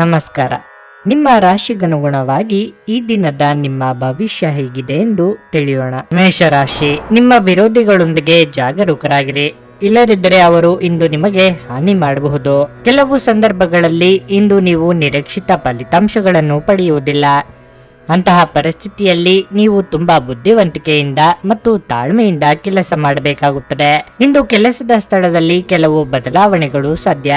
ನಮಸ್ಕಾರ. ನಿಮ್ಮ ರಾಶಿಗನುಗುಣವಾಗಿ ಈ ದಿನದ ನಿಮ್ಮ ಭವಿಷ್ಯ ಹೇಗಿದೆ ಎಂದು ತಿಳಿಯೋಣ. ಮೇಷರಾಶಿ, ನಿಮ್ಮ ವಿರೋಧಿಗಳೊಂದಿಗೆ ಜಾಗರೂಕರಾಗಿರಿ. ಇಲ್ಲದಿದ್ದರೆ ಅವರು ಇಂದು ನಿಮಗೆ ಹಾನಿ ಮಾಡಬಹುದು. ಕೆಲವು ಸಂದರ್ಭಗಳಲ್ಲಿ ಇಂದು ನೀವು ನಿರೀಕ್ಷಿತ ಫಲಿತಾಂಶಗಳನ್ನು ಪಡೆಯುವುದಿಲ್ಲ. ಅಂತಹ ಪರಿಸ್ಥಿತಿಯಲ್ಲಿ ನೀವು ತುಂಬಾ ಬುದ್ಧಿವಂತಿಕೆಯಿಂದ ಮತ್ತು ತಾಳ್ಮೆಯಿಂದ ಕೆಲಸ ಮಾಡಬೇಕಾಗುತ್ತದೆ. ಇಂದು ಕೆಲಸದ ಸ್ಥಳದಲ್ಲಿ ಕೆಲವು ಬದಲಾವಣೆಗಳು ಸಾಧ್ಯ.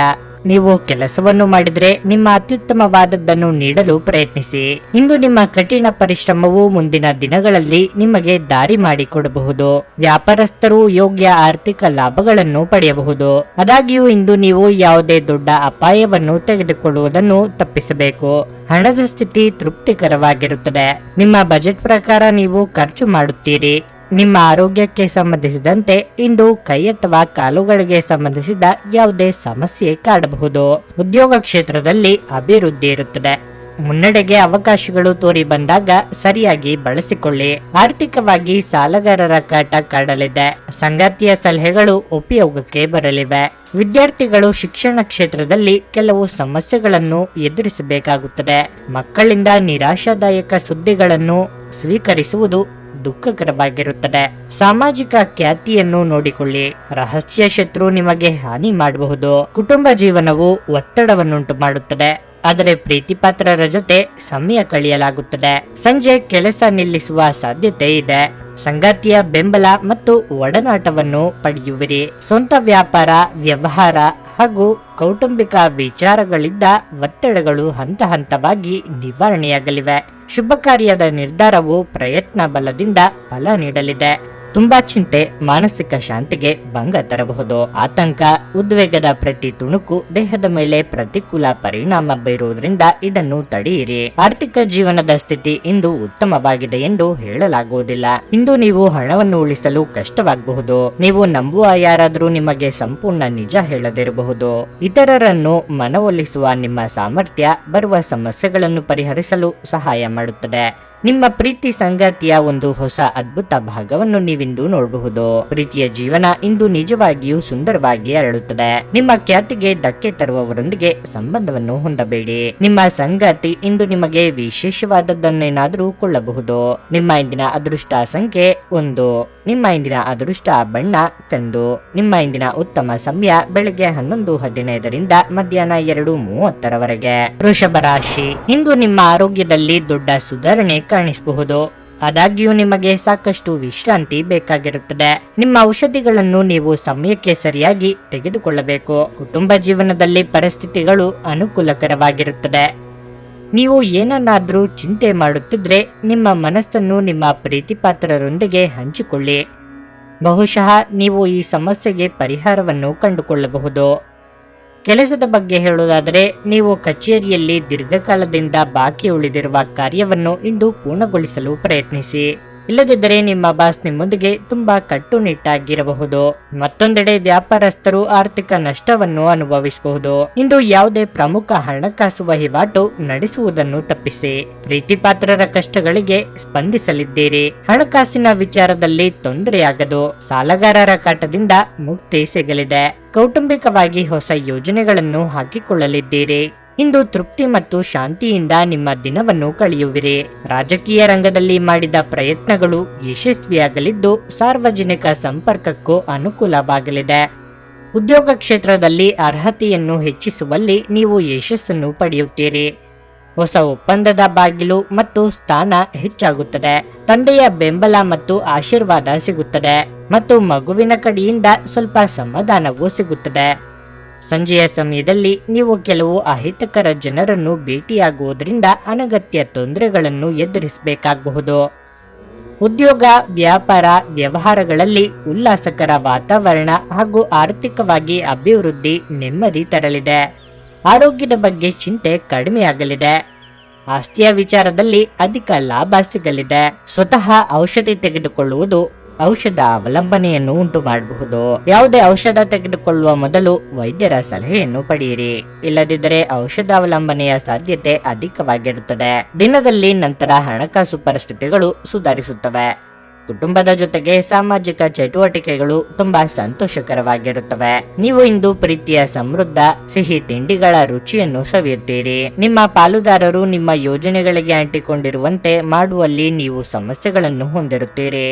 ನೀವು ಕೆಲಸವನ್ನು ಮಾಡಿದರೆ ನಿಮ್ಮ ಅತ್ಯುತ್ತಮವಾದದ್ದನ್ನು ನೀಡಲು ಪ್ರಯತ್ನಿಸಿ. ಇಂದು ನಿಮ್ಮ ಕಠಿಣ ಪರಿಶ್ರಮವು ಮುಂದಿನ ದಿನಗಳಲ್ಲಿ ನಿಮಗೆ ದಾರಿ ಮಾಡಿಕೊಡಬಹುದು. ವ್ಯಾಪಾರಸ್ಥರು ಯೋಗ್ಯ ಆರ್ಥಿಕ ಲಾಭಗಳನ್ನು ಪಡೆಯಬಹುದು. ಆದಾಗ್ಯೂ ಇಂದು ನೀವು ಯಾವುದೇ ದೊಡ್ಡ ಅಪಾಯವನ್ನು ತೆಗೆದುಕೊಳ್ಳುವುದನ್ನು ತಪ್ಪಿಸಬೇಕು. ಹಣದ ಸ್ಥಿತಿ ತೃಪ್ತಿಕರವಾಗಿರುತ್ತದೆ. ನಿಮ್ಮ ಬಜೆಟ್ ಪ್ರಕಾರ ನೀವು ಖರ್ಚು ಮಾಡುತ್ತೀರಿ. ನಿಮ್ಮ ಆರೋಗ್ಯಕ್ಕೆ ಸಂಬಂಧಿಸಿದಂತೆ ಇಂದು ಕೈ ಅಥವಾ ಕಾಲುಗಳಿಗೆ ಸಂಬಂಧಿಸಿದ ಯಾವುದೇ ಸಮಸ್ಯೆ ಕಾಡಬಹುದು. ಉದ್ಯೋಗ ಕ್ಷೇತ್ರದಲ್ಲಿ ಅಭಿವೃದ್ಧಿ ಇರುತ್ತದೆ. ಮುನ್ನಡೆಗೆ ಅವಕಾಶಗಳು ತೋರಿ ಬಂದಾಗ ಸರಿಯಾಗಿ ಬಳಸಿಕೊಳ್ಳಿ. ಆರ್ಥಿಕವಾಗಿ ಸಾಲಗಾರರ ಕಾಟ ಕಾಡಲಿದೆ. ಸಂಗಾತಿಯ ಸಲಹೆಗಳು ಉಪಯೋಗಕ್ಕೆ ಬರಲಿವೆ. ವಿದ್ಯಾರ್ಥಿಗಳು ಶಿಕ್ಷಣ ಕ್ಷೇತ್ರದಲ್ಲಿ ಕೆಲವು ಸಮಸ್ಯೆಗಳನ್ನು ಎದುರಿಸಬೇಕಾಗುತ್ತದೆ. ಮಕ್ಕಳಿಂದ ನಿರಾಶಾದಾಯಕ ಸುದ್ದಿಗಳನ್ನು ಸ್ವೀಕರಿಸುವುದು ದುಃಖಕರವಾಗಿರುತ್ತದೆ. ಸಾಮಾಜಿಕ ಖ್ಯಾತಿಯನ್ನು ನೋಡಿಕೊಳ್ಳಿ. ರಹಸ್ಯ ಶತ್ರು ನಿಮಗೆ ಹಾನಿ ಮಾಡಬಹುದು. ಕುಟುಂಬ ಜೀವನವು ಒತ್ತಡವನ್ನುಂಟು ಮಾಡುತ್ತದೆ. ಆದರೆ ಪ್ರೀತಿಪಾತ್ರರ ಜೊತೆ ಸಮಯ ಕಳೆಯಲಾಗುತ್ತದೆ. ಸಂಜೆ ಕೆಲಸ ನಿಲ್ಲಿಸುವ ಸಾಧ್ಯತೆ ಇದೆ. ಸಂಗಾತಿಯ ಬೆಂಬಲ ಮತ್ತು ಒಡನಾಟವನ್ನು ಪಡೆಯುವಿರಿ. ಸ್ವಂತ ವ್ಯಾಪಾರ, ವ್ಯವಹಾರ ಹಾಗೂ ಕೌಟುಂಬಿಕ ವಿಚಾರಗಳಿಂದ ಒತ್ತಡಗಳು ಹಂತ ಹಂತವಾಗಿ ನಿವಾರಣೆಯಾಗಲಿವೆ. ಶುಭ ಕಾರ್ಯದ ನಿರ್ಧಾರವು ಪ್ರಯತ್ನ ಬಲದಿಂದ ಫಲ ನೀಡಲಿದೆ. ತುಂಬಾ ಚಿಂತೆ ಮಾನಸಿಕ ಶಾಂತಿಗೆ ಭಂಗ ತರಬಹುದು. ಆತಂಕ, ಉದ್ವೇಗದ ಪ್ರತಿ ತುಣುಕು ದೇಹದ ಮೇಲೆ ಪ್ರತಿಕೂಲ ಪರಿಣಾಮ ಬೀರುವುದರಿಂದ ಇದನ್ನು ತಡೆಯಿರಿ. ಆರ್ಥಿಕ ಜೀವನದ ಸ್ಥಿತಿ ಇಂದು ಉತ್ತಮವಾಗಿದೆ ಎಂದು ಹೇಳಲಾಗುವುದಿಲ್ಲ. ಇಂದು ನೀವು ಹಣವನ್ನು ಉಳಿಸಲು ಕಷ್ಟವಾಗಬಹುದು. ನೀವು ನಂಬುವ ಯಾರಾದರೂ ನಿಮಗೆ ಸಂಪೂರ್ಣ ನಿಜ ಹೇಳದಿರಬಹುದು. ಇತರರನ್ನು ಮನವೊಲಿಸುವ ನಿಮ್ಮ ಸಾಮರ್ಥ್ಯ ಬರುವ ಸಮಸ್ಯೆಗಳನ್ನು ಪರಿಹರಿಸಲು ಸಹಾಯ ಮಾಡುತ್ತದೆ. ನಿಮ್ಮ ಪ್ರೀತಿ ಸಂಗಾತಿಯ ಒಂದು ಹೊಸ ಅದ್ಭುತ ಭಾಗವನ್ನು ನೀವಿಂದು ನೋಡಬಹುದು. ಪ್ರೀತಿಯ ಜೀವನ ಇಂದು ನಿಜವಾಗಿಯೂ ಸುಂದರವಾಗಿ ಅರಳುತ್ತದೆ. ನಿಮ್ಮ ಖ್ಯಾತಿಗೆ ಧಕ್ಕೆ ತರುವವರೊಂದಿಗೆ ಸಂಬಂಧವನ್ನು ಹೊಂದಬೇಡಿ. ನಿಮ್ಮ ಸಂಗಾತಿ ಇಂದು ನಿಮಗೆ ವಿಶೇಷವಾದದ್ದನ್ನೇನಾದರೂ ಕೊಳ್ಳಬಹುದು. ನಿಮ್ಮ ಇಂದಿನ ಅದೃಷ್ಟ ಸಂಖ್ಯೆ 1. ನಿಮ್ಮ ಇಂದಿನ ಅದೃಷ್ಟ ಬಣ್ಣ ಕಂದು. ನಿಮ್ಮ ಇಂದಿನ ಉತ್ತಮ ಸಮಯ ಬೆಳಗ್ಗೆ 11:15 ಮಧ್ಯಾಹ್ನ 2:30 ವೃಷಭ ರಾಶಿ, ಇಂದು ನಿಮ್ಮ ಆರೋಗ್ಯದಲ್ಲಿ ದೊಡ್ಡ ಸುಧಾರಣೆ ಕಾಣಿಸಬಹುದು. ಆದಾಗ್ಯೂ ನಿಮಗೆ ಸಾಕಷ್ಟು ವಿಶ್ರಾಂತಿ ಬೇಕಾಗಿರುತ್ತದೆ. ನಿಮ್ಮ ಔಷಧಿಗಳನ್ನು ನೀವು ಸಮಯಕ್ಕೆ ಸರಿಯಾಗಿ ತೆಗೆದುಕೊಳ್ಳಬೇಕು. ಕುಟುಂಬ ಜೀವನದಲ್ಲಿ ಪರಿಸ್ಥಿತಿಗಳು ಅನುಕೂಲಕರವಾಗಿರುತ್ತದೆ. ನೀವು ಏನನ್ನಾದರೂ ಚಿಂತೆ ಮಾಡುತ್ತಿದ್ರೆ ನಿಮ್ಮ ಮನಸ್ಸನ್ನು ನಿಮ್ಮ ಪ್ರೀತಿಪಾತ್ರರೊಂದಿಗೆ ಹಂಚಿಕೊಳ್ಳಿ. ಬಹುಶಃ ನೀವು ಈ ಸಮಸ್ಯೆಗೆ ಪರಿಹಾರವನ್ನು ಕಂಡುಕೊಳ್ಳಬಹುದು. ಕೆಲಸದ ಬಗ್ಗೆ ಹೇಳುವುದಾದರೆ, ನೀವು ಕಚೇರಿಯಲ್ಲಿ ದೀರ್ಘಕಾಲದಿಂದ ಬಾಕಿ ಉಳಿದಿರುವ ಕಾರ್ಯವನ್ನು ಇಂದು ಪೂರ್ಣಗೊಳಿಸಲು ಪ್ರಯತ್ನಿಸಿ. ಇಲ್ಲದಿದ್ದರೆ ನಿಮ್ಮ ಬಾಸ್ ನಿಮ್ಮೊಂದಿಗೆ ತುಂಬಾ ಕಟ್ಟುನಿಟ್ಟಾಗಿರಬಹುದು. ಮತ್ತೊಂದೆಡೆ ವ್ಯಾಪಾರಸ್ಥರು ಆರ್ಥಿಕ ನಷ್ಟವನ್ನು ಅನುಭವಿಸಬಹುದು. ಇಂದು ಯಾವುದೇ ಪ್ರಮುಖ ಹಣಕಾಸು ವಹಿವಾಟು ನಡೆಸುವುದನ್ನು ತಪ್ಪಿಸಿ. ಪ್ರೀತಿಪಾತ್ರರ ಕಷ್ಟಗಳಿಗೆ ಸ್ಪಂದಿಸಲಿದ್ದೀರಿ. ಹಣಕಾಸಿನ ವಿಚಾರದಲ್ಲಿ ತೊಂದರೆಯಾಗದು. ಸಾಲಗಾರರ ಕಾಟದಿಂದ ಮುಕ್ತಿ ಸಿಗಲಿದೆ. ಕೌಟುಂಬಿಕವಾಗಿ ಹೊಸ ಯೋಜನೆಗಳನ್ನು ಹಾಕಿಕೊಳ್ಳಲಿದ್ದೀರಿ. ಇಂದು ತೃಪ್ತಿ ಮತ್ತು ಶಾಂತಿಯಿಂದ ನಿಮ್ಮ ದಿನವನ್ನು ಕಳೆಯುವಿರಿ. ರಾಜಕೀಯ ರಂಗದಲ್ಲಿ ಮಾಡಿದ ಪ್ರಯತ್ನಗಳು ಯಶಸ್ವಿಯಾಗಲಿದ್ದು ಸಾರ್ವಜನಿಕ ಸಂಪರ್ಕಕ್ಕೂ ಅನುಕೂಲವಾಗಲಿದೆ. ಉದ್ಯೋಗ ಕ್ಷೇತ್ರದಲ್ಲಿ ಅರ್ಹತೆಯನ್ನು ಹೆಚ್ಚಿಸುವಲ್ಲಿ ನೀವು ಯಶಸ್ಸನ್ನು ಪಡೆಯುತ್ತೀರಿ. ಹೊಸ ಒಪ್ಪಂದದ ಬಾಗಿಲು ಮತ್ತು ಸ್ಥಾನ ಹೆಚ್ಚಾಗುತ್ತದೆ. ತಂದೆಯ ಬೆಂಬಲ ಮತ್ತು ಆಶೀರ್ವಾದ ಸಿಗುತ್ತದೆ ಮತ್ತು ಮಗುವಿನ ಕಡೆಯಿಂದ ಸ್ವಲ್ಪ ಸಮಾಧಾನವೂ ಸಿಗುತ್ತದೆ. ಸಂಜೆಯ ಸಮಯದಲ್ಲಿ ನೀವು ಕೆಲವು ಅಹಿತಕರ ಜನರನ್ನು ಭೇಟಿಯಾಗುವುದರಿಂದ ಅನಗತ್ಯ ತೊಂದರೆಗಳನ್ನು ಎದುರಿಸಬೇಕಾಗಬಹುದು. ಉದ್ಯೋಗ, ವ್ಯಾಪಾರ, ವ್ಯವಹಾರಗಳಲ್ಲಿ ಉಲ್ಲಾಸಕರ ವಾತಾವರಣ ಹಾಗೂ ಆರ್ಥಿಕವಾಗಿ ಅಭಿವೃದ್ಧಿ ನೆಮ್ಮದಿ ತರಲಿದೆ. ಆರೋಗ್ಯದ ಬಗ್ಗೆ ಚಿಂತೆ ಕಡಿಮೆಯಾಗಲಿದೆ. ಆಸ್ತಿಯ ವಿಚಾರದಲ್ಲಿ ಅಧಿಕ ಲಾಭ ಸಿಗಲಿದೆ. ಸ್ವತಃ ಔಷಧಿ ತೆಗೆದುಕೊಳ್ಳುವುದು ಔಷಧ ಅವಲಂಬನೆಯನ್ನು ಉಂಟು ಮಾಡಬಹುದು. ಯಾವುದೇ ಔಷಧ ತೆಗೆದುಕೊಳ್ಳುವ ಮೊದಲು ವೈದ್ಯರ ಸಲಹೆಯನ್ನು ಪಡೆಯಿರಿ. ಇಲ್ಲದಿದ್ದರೆ ಔಷಧ ಅವಲಂಬನೆಯ ಸಾಧ್ಯತೆ ಅಧಿಕವಾಗಿರುತ್ತದೆ. ದಿನದಲ್ಲಿ ನಂತರ ಹಣಕಾಸು ಪರಿಸ್ಥಿತಿಗಳು ಸುಧಾರಿಸುತ್ತವೆ. ಕುಟುಂಬದ ಜೊತೆಗೆ ಸಾಮಾಜಿಕ ಚಟುವಟಿಕೆಗಳು ತುಂಬಾ ಸಂತೋಷಕರವಾಗಿರುತ್ತವೆ. ನೀವು ಇಂದು ಪ್ರೀತಿಯ ಸಮೃದ್ಧ ಸಿಹಿ ತಿಂಡಿಗಳ ರುಚಿಯನ್ನು ಸವಿಯುತ್ತೀರಿ. ನಿಮ್ಮ ಪಾಲುದಾರರು ನಿಮ್ಮ ಯೋಜನೆಗಳಿಗೆ ಅಂಟಿಕೊಂಡಿರುವಂತೆ ಮಾಡುವಲ್ಲಿ ನೀವು ಸಮಸ್ಯೆಗಳನ್ನು ಹೊಂದಿರುತ್ತೀರಿ.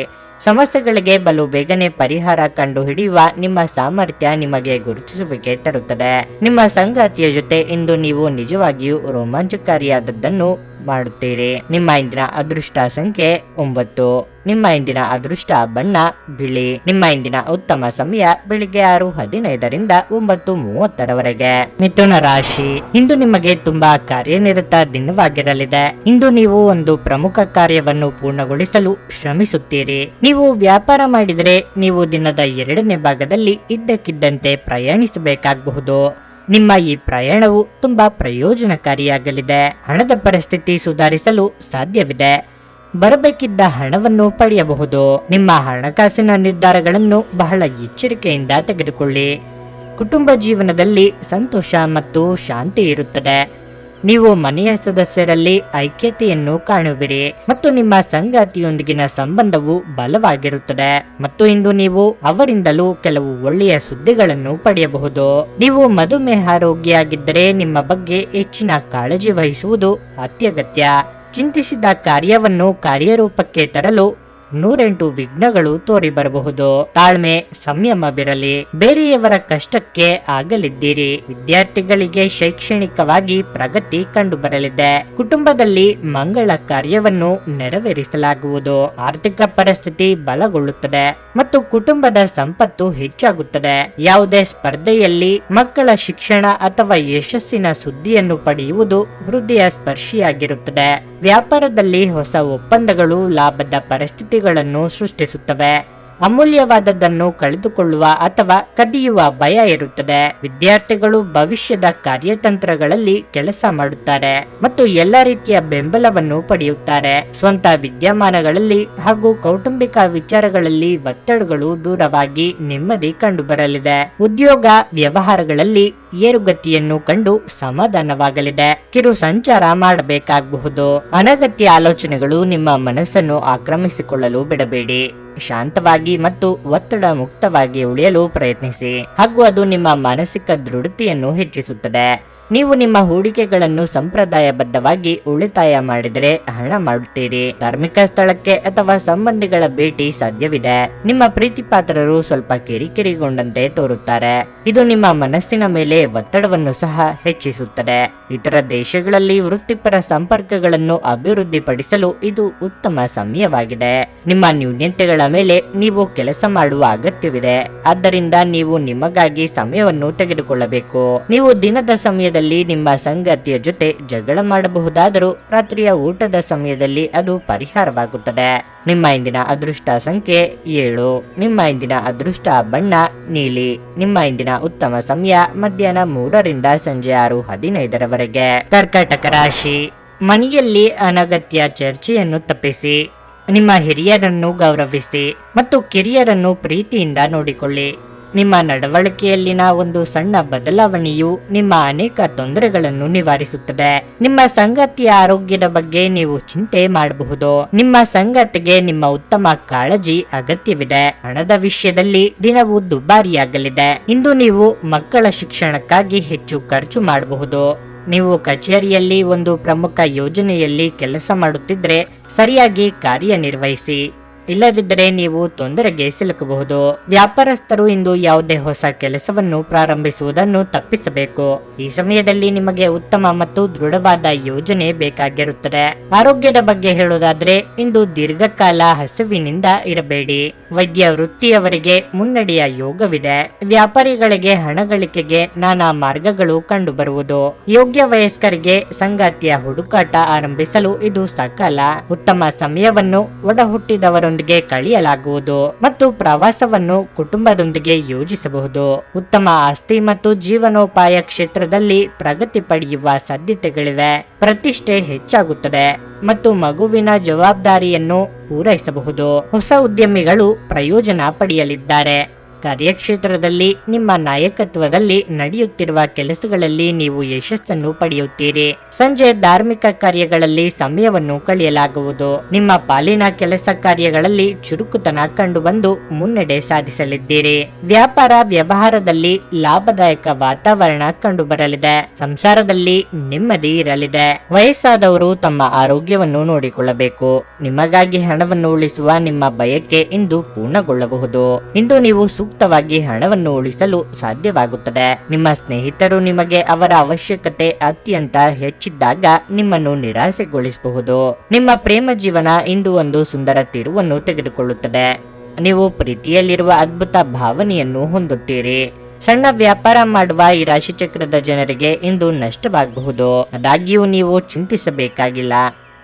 ಸಮಸ್ಯೆಗಳಿಗೆ ಬಲು ಬೇಗನೆ ಪರಿಹಾರ ಕಂಡು ಹಿಡಿಯುವ ನಿಮ್ಮ ಸಾಮರ್ಥ್ಯ ನಿಮಗೆ ಗುರುತಿಸುವಿಕೆ ತರುತ್ತದೆ. ನಿಮ್ಮ ಸಂಗಾತಿಯ ಜೊತೆ ಇಂದು ನೀವು ನಿಜವಾಗಿಯೂ ರೋಮಾಂಚಕಾರಿಯಾದದ್ದನ್ನು ಮಾಡುತ್ತೀರಿ. ನಿಮ್ಮ ಇಂದಿನ ಅದೃಷ್ಟ ಸಂಖ್ಯೆ 9. ನಿಮ್ಮ ಇಂದಿನ ಅದೃಷ್ಟ ಬಣ್ಣ ಬಿಳಿ. ನಿಮ್ಮ ಇಂದಿನ ಉತ್ತಮ ಸಮಯ ಬೆಳಿಗ್ಗೆ 6:15ರಿಂದ 9:30ರವರೆಗೆ. ಮಿಥುನ ರಾಶಿ, ಇಂದು ನಿಮಗೆ ತುಂಬಾ ಕಾರ್ಯನಿರತ ದಿನವಾಗಿರಲಿದೆ. ಇಂದು ನೀವು ಒಂದು ಪ್ರಮುಖ ಕಾರ್ಯವನ್ನು ಪೂರ್ಣಗೊಳಿಸಲು ಶ್ರಮಿಸುತ್ತೀರಿ. ನೀವು ವ್ಯಾಪಾರ ಮಾಡಿದರೆ ನೀವು ದಿನದ 2ನೇ ಭಾಗದಲ್ಲಿ ಇದ್ದಕ್ಕಿದ್ದಂತೆ ಪ್ರಯಾಣಿಸಬೇಕಾಗಬಹುದು. ನಿಮ್ಮ ಈ ಪ್ರಯಾಣವು ತುಂಬಾ ಪ್ರಯೋಜನಕಾರಿಯಾಗಲಿದೆ. ಹಣದ ಪರಿಸ್ಥಿತಿ ಸುಧಾರಿಸಲು ಸಾಧ್ಯವಿದೆ. ಬರಬೇಕಿದ್ದ ಹಣವನ್ನು ಪಡೆಯಬಹುದು. ನಿಮ್ಮ ಹಣಕಾಸಿನ ನಿರ್ಧಾರಗಳನ್ನು ಬಹಳ ಎಚ್ಚರಿಕೆಯಿಂದ ತೆಗೆದುಕೊಳ್ಳಿ. ಕುಟುಂಬ ಜೀವನದಲ್ಲಿ ಸಂತೋಷ ಮತ್ತು ಶಾಂತಿ ಇರುತ್ತದೆ. ನೀವು ಮನೆಯ ಸದಸ್ಯರಲ್ಲಿ ಐಕ್ಯತೆಯನ್ನು ಕಾಣುವಿರಿ ಮತ್ತು ನಿಮ್ಮ ಸಂಗಾತಿಯೊಂದಿಗಿನ ಸಂಬಂಧವು ಬಲವಾಗಿರುತ್ತದೆ ಮತ್ತು ಇಂದು ನೀವು ಅವರಿಂದಲೂ ಕೆಲವು ಒಳ್ಳೆಯ ಸುದ್ದಿಗಳನ್ನು ಪಡೆಯಬಹುದು. ನೀವು ಮಧುಮೇಹ ರೋಗಿಯಾಗಿದ್ದರೆ ನಿಮ್ಮ ಬಗ್ಗೆ ಹೆಚ್ಚಿನ ಕಾಳಜಿ ವಹಿಸುವುದು ಅತ್ಯಗತ್ಯ. ಚಿಂತಿಸಿದ ಕಾರ್ಯವನ್ನು ಕಾರ್ಯರೂಪಕ್ಕೆ ತರಲು 108 ವಿಘ್ನಗಳು ತೋರಿ ಬರಬಹುದು. ತಾಳ್ಮೆ ಸಂಯಮವಿರಲಿ. ಬೇರೆಯವರ ಕಷ್ಟಕ್ಕೆ ಆಗಲಿದ್ದೀರಿ. ವಿದ್ಯಾರ್ಥಿಗಳಿಗೆ ಶೈಕ್ಷಣಿಕವಾಗಿ ಪ್ರಗತಿ ಕಂಡು ಬರಲಿದೆ. ಕುಟುಂಬದಲ್ಲಿ ಮಂಗಳ ಕಾರ್ಯವನ್ನು ನೆರವೇರಿಸಲಾಗುವುದು. ಆರ್ಥಿಕ ಪರಿಸ್ಥಿತಿ ಬಲಗೊಳ್ಳುತ್ತದೆ ಮತ್ತು ಕುಟುಂಬದ ಸಂಪತ್ತು ಹೆಚ್ಚಾಗುತ್ತದೆ. ಯಾವುದೇ ಸ್ಪರ್ಧೆಯಲ್ಲಿ ಮಕ್ಕಳ ಶಿಕ್ಷಣ ಅಥವಾ ಯಶಸ್ಸಿನ ಸುದ್ದಿಯನ್ನು ಪಡೆಯುವುದು ಹೃದಯ ಸ್ಪರ್ಶಿಯಾಗಿರುತ್ತದೆ. ವ್ಯಾಪಾರದಲ್ಲಿ ಹೊಸ ಒಪ್ಪಂದಗಳು ಲಾಭದ ಪರಿಸ್ಥಿತಿಗಳನ್ನು ಸೃಷ್ಟಿಸುತ್ತವೆ. ಅಮೂಲ್ಯವಾದದ್ದನ್ನು ಕಳೆದುಕೊಳ್ಳುವ ಅಥವಾ ಕದಿಯುವ ಭಯ ಇರುತ್ತದೆ. ವಿದ್ಯಾರ್ಥಿಗಳು ಭವಿಷ್ಯದ ಕಾರ್ಯತಂತ್ರಗಳಲ್ಲಿ ಕೆಲಸ ಮಾಡುತ್ತಾರೆ ಮತ್ತು ಎಲ್ಲ ರೀತಿಯ ಬೆಂಬಲವನ್ನು ಪಡೆಯುತ್ತಾರೆ. ಸ್ವಂತ ವಿದ್ಯಮಾನಗಳಲ್ಲಿ ಹಾಗೂ ಕೌಟುಂಬಿಕ ವಿಚಾರಗಳಲ್ಲಿ ಒತ್ತಡಗಳು ದೂರವಾಗಿ ನೆಮ್ಮದಿ ಕಂಡುಬರಲಿದೆ. ಉದ್ಯೋಗ ವ್ಯವಹಾರಗಳಲ್ಲಿ ಏರುಗತಿಯನ್ನು ಕಂಡು ಸಮಾಧಾನವಾಗಲಿದೆ. ಕಿರು ಸಂಚಾರ ಮಾಡಬೇಕಾಗಬಹುದು. ಅನಗತ್ಯ ಆಲೋಚನೆಗಳು ನಿಮ್ಮ ಮನಸ್ಸನ್ನು ಆಕ್ರಮಿಸಿಕೊಳ್ಳಲು ಬಿಡಬೇಡಿ. ಶಾಂತವಾಗಿ ಮತ್ತು ಒತ್ತಡ ಮುಕ್ತವಾಗಿ ಉಳಿಯಲು ಪ್ರಯತ್ನಿಸಿ ಹಾಗೂ ಅದು ನಿಮ್ಮ ಮಾನಸಿಕ ದೃಢತೆಯನ್ನು ಹೆಚ್ಚಿಸುತ್ತದೆ. ನೀವು ನಿಮ್ಮ ಹೂಡಿಕೆಗಳನ್ನು ಸಂಪ್ರದಾಯಬದ್ಧವಾಗಿ ಉಳಿತಾಯ ಮಾಡಿದರೆ ಹಣ ಮಾಡುತ್ತೀರಿ. ಧಾರ್ಮಿಕ ಸ್ಥಳಕ್ಕೆ ಅಥವಾ ಸಂಬಂಧಿಗಳ ಭೇಟಿ ಸಾಧ್ಯವಿದೆ. ನಿಮ್ಮ ಪ್ರೀತಿಪಾತ್ರರು ಸ್ವಲ್ಪ ಕಿರಿಕಿರಿಗೊಂಡಂತೆ ತೋರುತ್ತಾರೆ. ಇದು ನಿಮ್ಮ ಮನಸ್ಸಿನ ಮೇಲೆ ಒತ್ತಡವನ್ನು ಸಹ ಹೆಚ್ಚಿಸುತ್ತದೆ. ಇತರ ದೇಶಗಳಲ್ಲಿ ವೃತ್ತಿಪರ ಸಂಪರ್ಕಗಳನ್ನು ಅಭಿವೃದ್ಧಿಪಡಿಸಲು ಇದು ಉತ್ತಮ ಸಮಯವಾಗಿದೆ. ನಿಮ್ಮ ನ್ಯೂನತೆಗಳ ಮೇಲೆ ನೀವು ಕೆಲಸ ಮಾಡುವ ಅಗತ್ಯವಿದೆ. ಆದ್ದರಿಂದ ನೀವು ನಿಮಗಾಗಿ ಸಮಯವನ್ನು ತೆಗೆದುಕೊಳ್ಳಬೇಕು. ನೀವು ದಿನದ ಸಮಯದಲ್ಲಿ ನಿಮ್ಮ ಸಂಗಾತಿಯ ಜೊತೆ ಜಗಳ ಮಾಡಬಹುದಾದರೂ ರಾತ್ರಿಯ ಊಟದ ಸಮಯದಲ್ಲಿ ಅದು ಪರಿಹಾರವಾಗುತ್ತದೆ. ನಿಮ್ಮ ಇಂದಿನ ಅದೃಷ್ಟ ಸಂಖ್ಯೆ 7. ನಿಮ್ಮ ಇಂದಿನ ಅದೃಷ್ಟ ಬಣ್ಣ ನೀಲಿ. ನಿಮ್ಮ ಇಂದಿನ ಉತ್ತಮ ಸಮಯ ಮಧ್ಯಾಹ್ನ 3ರಿಂದ ಸಂಜೆ 6:15ರವರೆಗೆ. ಕರ್ಕಾಟಕ ರಾಶಿ, ಮನೆಯಲ್ಲಿ ಅನಗತ್ಯ ಚರ್ಚೆಯನ್ನು ತಪ್ಪಿಸಿ. ನಿಮ್ಮ ಹಿರಿಯರನ್ನು ಗೌರವಿಸಿ ಮತ್ತು ಕಿರಿಯರನ್ನು ಪ್ರೀತಿಯಿಂದ ನೋಡಿಕೊಳ್ಳಿ. ನಿಮ್ಮ ನಡವಳಿಕೆಯಲ್ಲಿನ ಒಂದು ಸಣ್ಣ ಬದಲಾವಣೆಯು ನಿಮ್ಮ ಅನೇಕ ತೊಂದರೆಗಳನ್ನು ನಿವಾರಿಸುತ್ತದೆ. ನಿಮ್ಮ ಸಂಗಾತಿಯ ಆರೋಗ್ಯದ ಬಗ್ಗೆ ನೀವು ಚಿಂತೆ ಮಾಡಬಹುದು. ನಿಮ್ಮ ಸಂಗಾತಿಗೆ ನಿಮ್ಮ ಉತ್ತಮ ಕಾಳಜಿ ಅಗತ್ಯವಿದೆ. ಹಣದ ವಿಷಯದಲ್ಲಿ ದಿನವು ದುಬಾರಿಯಾಗಲಿದೆ. ಇಂದು ನೀವು ಮಕ್ಕಳ ಶಿಕ್ಷಣಕ್ಕಾಗಿ ಹೆಚ್ಚು ಖರ್ಚು ಮಾಡಬಹುದು. ನೀವು ಕಚೇರಿಯಲ್ಲಿ ಒಂದು ಪ್ರಮುಖ ಯೋಜನೆಯಲ್ಲಿ ಕೆಲಸ ಮಾಡುತ್ತಿದ್ದರೆ ಸರಿಯಾಗಿ ಕಾರ್ಯನಿರ್ವಹಿಸಿ. ಇಲ್ಲದಿದ್ದರೆ ನೀವು ತೊಂದರೆಗೆ ಸಿಲುಕಬಹುದು. ವ್ಯಾಪಾರಸ್ಥರು ಇಂದು ಯಾವುದೇ ಹೊಸ ಕೆಲಸವನ್ನು ಪ್ರಾರಂಭಿಸುವುದನ್ನು ತಪ್ಪಿಸಬೇಕು. ಈ ಸಮಯದಲ್ಲಿ ನಿಮಗೆ ಉತ್ತಮ ಮತ್ತು ದೃಢವಾದ ಯೋಜನೆ ಬೇಕಾಗಿರುತ್ತದೆ. ಆರೋಗ್ಯದ ಬಗ್ಗೆ ಹೇಳುವುದಾದ್ರೆ ಇಂದು ದೀರ್ಘಕಾಲ ಹಸಿವಿನಿಂದ ಇರಬೇಡಿ. ವೈದ್ಯ ವೃತ್ತಿಯವರಿಗೆ ಮುನ್ನಡೆಯ ಯೋಗವಿದೆ. ವ್ಯಾಪಾರಿಗಳಿಗೆ ಹಣ ಗಳಿಕೆಗೆ ನಾನಾ ಮಾರ್ಗಗಳು ಕಂಡುಬರುವುದು. ಯೋಗ್ಯ ವಯಸ್ಕರಿಗೆ ಸಂಗಾತಿಯ ಹುಡುಕಾಟ ಆರಂಭಿಸಲು ಇದು ಸಕಾಲ. ಉತ್ತಮ ಸಮಯವನ್ನು ಒಡಹುಟ್ಟಿದವರೊಂದಿಗೆ ಕಳೆಯಲಾಗುವುದು ಮತ್ತು ಪ್ರವಾಸವನ್ನು ಕುಟುಂಬದೊಂದಿಗೆ ಯೋಜಿಸಬಹುದು. ಉತ್ತಮ ಆಸ್ತಿ ಮತ್ತು ಜೀವನೋಪಾಯ ಕ್ಷೇತ್ರದಲ್ಲಿ ಪ್ರಗತಿ ಪಡೆಯುವ ಸಾಧ್ಯತೆಗಳಿವೆ. ಪ್ರತಿಷ್ಠೆ ಹೆಚ್ಚಾಗುತ್ತದೆ ಮತ್ತು ಮಗುವಿನ ಜವಾಬ್ದಾರಿಯನ್ನು ಪೂರೈಸಬಹುದು. ಹೊಸ ಉದ್ಯಮಿಗಳು ಪ್ರಯೋಜನ ಪಡೆಯಲಿದ್ದಾರೆ. ಕಾರ್ಯಕ್ಷೇತ್ರದಲ್ಲಿ ನಿಮ್ಮ ನಾಯಕತ್ವದಲ್ಲಿ ನಡೆಯುತ್ತಿರುವ ಕೆಲಸಗಳಲ್ಲಿ ನೀವು ಯಶಸ್ಸನ್ನು ಪಡೆಯುತ್ತೀರಿ. ಸಂಜೆ ಧಾರ್ಮಿಕ ಕಾರ್ಯಗಳಲ್ಲಿ ಸಮಯವನ್ನು ಕಳೆಯಲಾಗುವುದು. ನಿಮ್ಮ ಪಾಲಿನ ಕೆಲಸ ಕಾರ್ಯಗಳಲ್ಲಿ ಚುರುಕುತನ ಕಂಡುಬಂದು ಮುನ್ನಡೆ ಸಾಧಿಸಲಿದ್ದೀರಿ. ವ್ಯಾಪಾರ ವ್ಯವಹಾರದಲ್ಲಿ ಲಾಭದಾಯಕ ವಾತಾವರಣ ಕಂಡುಬರಲಿದೆ. ಸಂಸಾರದಲ್ಲಿ ನೆಮ್ಮದಿ ಇರಲಿದೆ. ವಯಸ್ಸಾದವರು ತಮ್ಮ ಆರೋಗ್ಯವನ್ನು ನೋಡಿಕೊಳ್ಳಬೇಕು. ನಿಮಗಾಗಿ ಹಣವನ್ನು ಉಳಿಸುವ ನಿಮ್ಮ ಬಯಕೆ ಇಂದು ಪೂರ್ಣಗೊಳ್ಳಬಹುದು. ಇಂದು ನೀವು ಸೂಕ್ತವಾಗಿ ಹಣವನ್ನು ಉಳಿಸಲು ಸಾಧ್ಯವಾಗುತ್ತದೆ. ನಿಮ್ಮ ಸ್ನೇಹಿತರು ನಿಮಗೆ ಅವರ ಅವಶ್ಯಕತೆ ಅತ್ಯಂತ ಹೆಚ್ಚಿದ್ದಾಗ ನಿಮ್ಮನ್ನು ನಿರಾಸೆಗೊಳಿಸಬಹುದು. ನಿಮ್ಮ ಪ್ರೇಮ ಜೀವನ ಇಂದು ಒಂದು ಸುಂದರ ತಿರುವನ್ನು ತೆಗೆದುಕೊಳ್ಳುತ್ತದೆ. ನೀವು ಪ್ರೀತಿಯಲ್ಲಿರುವ ಅದ್ಭುತ ಭಾವನೆಯನ್ನು ಹೊಂದುತ್ತೀರಿ. ಸಣ್ಣ ವ್ಯಾಪಾರ ಮಾಡುವ ಈ ರಾಶಿಚಕ್ರದ ಜನರಿಗೆ ಇಂದು ನಷ್ಟವಾಗಬಹುದು. ಆದಾಗ್ಯೂ ನೀವು ಚಿಂತಿಸಬೇಕಾಗಿಲ್ಲ.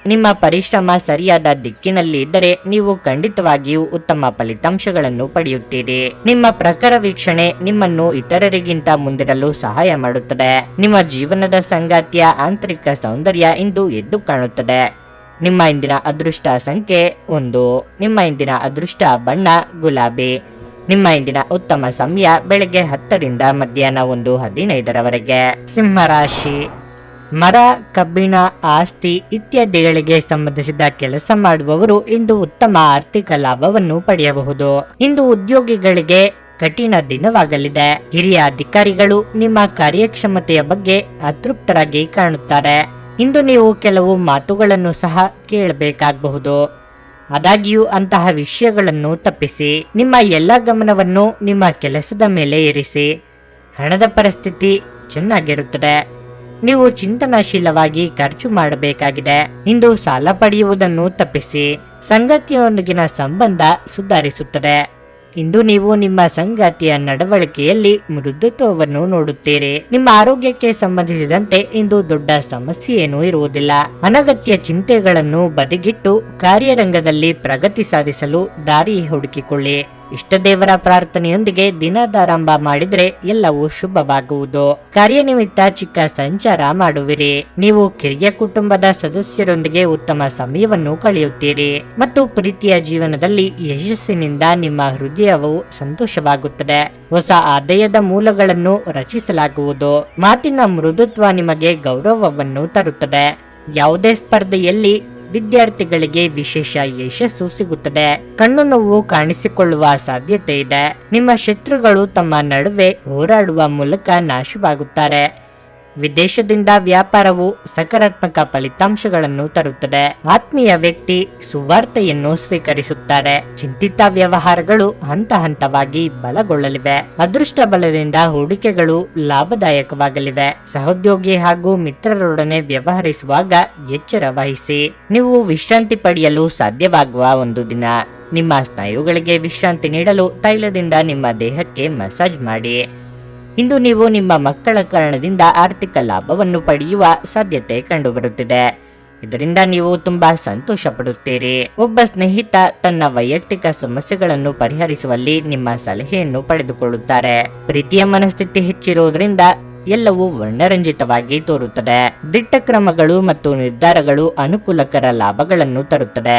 ನಿಮ್ಮ ಪರಿಶ್ರಮ ಸರಿಯಾದ ದಿಕ್ಕಿನಲ್ಲಿ ಇದ್ದರೆ ನೀವು ಖಂಡಿತವಾಗಿಯೂ ಉತ್ತಮ ಫಲಿತಾಂಶಗಳನ್ನು ಪಡೆಯುತ್ತೀರಿ. ನಿಮ್ಮ ಪ್ರಖರ ವೀಕ್ಷಣೆ ನಿಮ್ಮನ್ನು ಇತರರಿಗಿಂತ ಮುಂದಿರಲು ಸಹಾಯ ಮಾಡುತ್ತದೆ. ನಿಮ್ಮ ಜೀವನದ ಸಂಗಾತಿಯ ಆಂತರಿಕ ಸೌಂದರ್ಯ ಇಂದು ಎದ್ದು ಕಾಣುತ್ತದೆ. ನಿಮ್ಮ ಇಂದಿನ ಅದೃಷ್ಟ ಸಂಖ್ಯೆ 1. ನಿಮ್ಮ ಇಂದಿನ ಅದೃಷ್ಟ ಬಣ್ಣ ಗುಲಾಬಿ. ನಿಮ್ಮ ಇಂದಿನ ಉತ್ತಮ ಸಮಯ ಬೆಳಗ್ಗೆ 10 ರಿಂದ ಮಧ್ಯಾಹ್ನ 1:15 ಸಿಂಹರಾಶಿ. ಮರ, ಕಬ್ಬಿಣ, ಆಸ್ತಿ ಇತ್ಯಾದಿಗಳಿಗೆ ಸಂಬಂಧಿಸಿದ ಕೆಲಸ ಮಾಡುವವರು ಇಂದು ಉತ್ತಮ ಆರ್ಥಿಕ ಲಾಭವನ್ನು ಪಡೆಯಬಹುದು. ಇಂದು ಉದ್ಯೋಗಿಗಳಿಗೆ ಕಠಿಣ ದಿನವಾಗಲಿದೆ. ಹಿರಿಯ ಅಧಿಕಾರಿಗಳು ನಿಮ್ಮ ಕಾರ್ಯಕ್ಷಮತೆಯ ಬಗ್ಗೆ ಅತೃಪ್ತರಾಗಿ ಕಾಣುತ್ತಾರೆ. ಇಂದು ನೀವು ಕೆಲವು ಮಾತುಗಳನ್ನು ಸಹ ಕೇಳಬೇಕಾಗಬಹುದು. ಆದಾಗ್ಯೂ ಅಂತಹ ವಿಷಯಗಳನ್ನು ತಪ್ಪಿಸಿ ನಿಮ್ಮ ಎಲ್ಲ ಗಮನವನ್ನು ನಿಮ್ಮ ಕೆಲಸದ ಮೇಲೆ ಇರಿಸಿ. ಹಣದ ಪರಿಸ್ಥಿತಿ ಚೆನ್ನಾಗಿರುತ್ತದೆ. ನೀವು ಚಿಂತನಾಶೀಲವಾಗಿ ಖರ್ಚು ಮಾಡಬೇಕಾಗಿದೆ. ಇಂದು ಸಾಲ ಪಡೆಯುವುದನ್ನು ತಪ್ಪಿಸಿ. ಸಂಗಾತಿಯೊಂದಿಗಿನ ಸಂಬಂಧ ಸುಧಾರಿಸುತ್ತದೆ. ಇಂದು ನೀವು ನಿಮ್ಮ ಸಂಗಾತಿಯ ನಡವಳಿಕೆಯಲ್ಲಿ ಮೃದುತ್ವವನ್ನು ನೋಡುತ್ತೀರಿ. ನಿಮ್ಮ ಆರೋಗ್ಯಕ್ಕೆ ಸಂಬಂಧಿಸಿದಂತೆ ಇಂದು ದೊಡ್ಡ ಸಮಸ್ಯೆ ಏನೂ ಇರುವುದಿಲ್ಲ. ಅನಗತ್ಯ ಚಿಂತೆಗಳನ್ನು ಬದಿಗಿಟ್ಟು ಕಾರ್ಯರಂಗದಲ್ಲಿ ಪ್ರಗತಿ ಸಾಧಿಸಲು ದಾರಿ ಹುಡುಕಿಕೊಳ್ಳಿ. ಇಷ್ಟದೇವರ ಪ್ರಾರ್ಥನೆಯೊಂದಿಗೆ ದಿನದಾರಂಭ ಮಾಡಿದ್ರೆ ಎಲ್ಲವೂ ಶುಭವಾಗುವುದು. ಕಾರ್ಯನಿಮಿತ್ತ ಚಿಕ್ಕ ಸಂಚಾರ ಮಾಡುವಿರಿ. ನೀವು ಕಿರಿಯ ಕುಟುಂಬದ ಸದಸ್ಯರೊಂದಿಗೆ ಉತ್ತಮ ಸಮಯವನ್ನು ಕಳೆಯುತ್ತೀರಿ ಮತ್ತು ಪ್ರೀತಿಯ ಜೀವನದಲ್ಲಿ ಯಶಸ್ಸಿನಿಂದ ನಿಮ್ಮ ಹೃದಯವು ಸಂತೋಷವಾಗುತ್ತದೆ. ಹೊಸ ಆದಾಯದ ಮೂಲಗಳನ್ನು ರಚಿಸಲಾಗುವುದು. ಮಾತಿನ ಮೃದುತ್ವ ನಿಮಗೆ ಗೌರವವನ್ನು ತರುತ್ತದೆ. ಯಾವುದೇ ಸ್ಪರ್ಧೆಯಲ್ಲಿ ವಿದ್ಯಾರ್ಥಿಗಳಿಗೆ ವಿಶೇಷ ಯಶಸ್ಸು ಸಿಗುತ್ತದೆ. ಕಣ್ಣು ನೋವು ಕಾಣಿಸಿಕೊಳ್ಳುವ ಸಾಧ್ಯತೆ ಇದೆ. ನಿಮ್ಮ ಶತ್ರುಗಳು ತಮ್ಮ ನಡುವೆ ಹೋರಾಡುವ ಮೂಲಕ ನಾಶವಾಗುತ್ತಾರೆ. ವಿದೇಶದಿಂದ ವ್ಯಾಪಾರವು ಸಕಾರಾತ್ಮಕ ಫಲಿತಾಂಶಗಳನ್ನು ತರುತ್ತದೆ. ಆತ್ಮೀಯ ವ್ಯಕ್ತಿ ಸುವಾರ್ತೆಯನ್ನು ಸ್ವೀಕರಿಸುತ್ತಾರೆ. ಚಿಂತಿತ ವ್ಯವಹಾರಗಳು ಹಂತ ಹಂತವಾಗಿ ಬಲಗೊಳ್ಳಲಿವೆ. ಅದೃಷ್ಟ ಬಲದಿಂದ ಹೂಡಿಕೆಗಳು ಲಾಭದಾಯಕವಾಗಲಿವೆ. ಸಹೋದ್ಯೋಗಿ ಹಾಗೂ ಮಿತ್ರರೊಡನೆ ವ್ಯವಹರಿಸುವಾಗ ಎಚ್ಚರ ವಹಿಸಿ. ನೀವು ವಿಶ್ರಾಂತಿ ಪಡೆಯಲು ಸಾಧ್ಯವಾಗುವ ಒಂದು ದಿನ. ನಿಮ್ಮ ಸ್ನಾಯುಗಳಿಗೆ ವಿಶ್ರಾಂತಿ ನೀಡಲು ತೈಲದಿಂದ ನಿಮ್ಮ ದೇಹಕ್ಕೆ ಮಸಾಜ್ ಮಾಡಿ. ಇಂದು ನೀವು ನಿಮ್ಮ ಮಕ್ಕಳ ಕಾರಣದಿಂದ ಆರ್ಥಿಕ ಲಾಭವನ್ನು ಪಡೆಯುವ ಸಾಧ್ಯತೆ ಕಂಡುಬರುತ್ತಿದೆ. ಇದರಿಂದ ನೀವು ತುಂಬಾ ಸಂತೋಷ ಪಡುತ್ತೀರಿ. ಒಬ್ಬ ಸ್ನೇಹಿತ ತನ್ನ ವೈಯಕ್ತಿಕ ಸಮಸ್ಯೆಗಳನ್ನು ಪರಿಹರಿಸುವಲ್ಲಿ ನಿಮ್ಮ ಸಲಹೆಯನ್ನು ಪಡೆದುಕೊಳ್ಳುತ್ತಾರೆ. ಪ್ರೀತಿಯ ಮನಸ್ಥಿತಿ ಹೆಚ್ಚಿರುವುದರಿಂದ ಎಲ್ಲವೂ ವರ್ಣರಂಜಿತವಾಗಿ ತೋರುತ್ತದೆ. ದಿಟ್ಟ ಕ್ರಮಗಳು ಮತ್ತು ನಿರ್ಧಾರಗಳು ಅನುಕೂಲಕರ ಲಾಭಗಳನ್ನು ತರುತ್ತದೆ.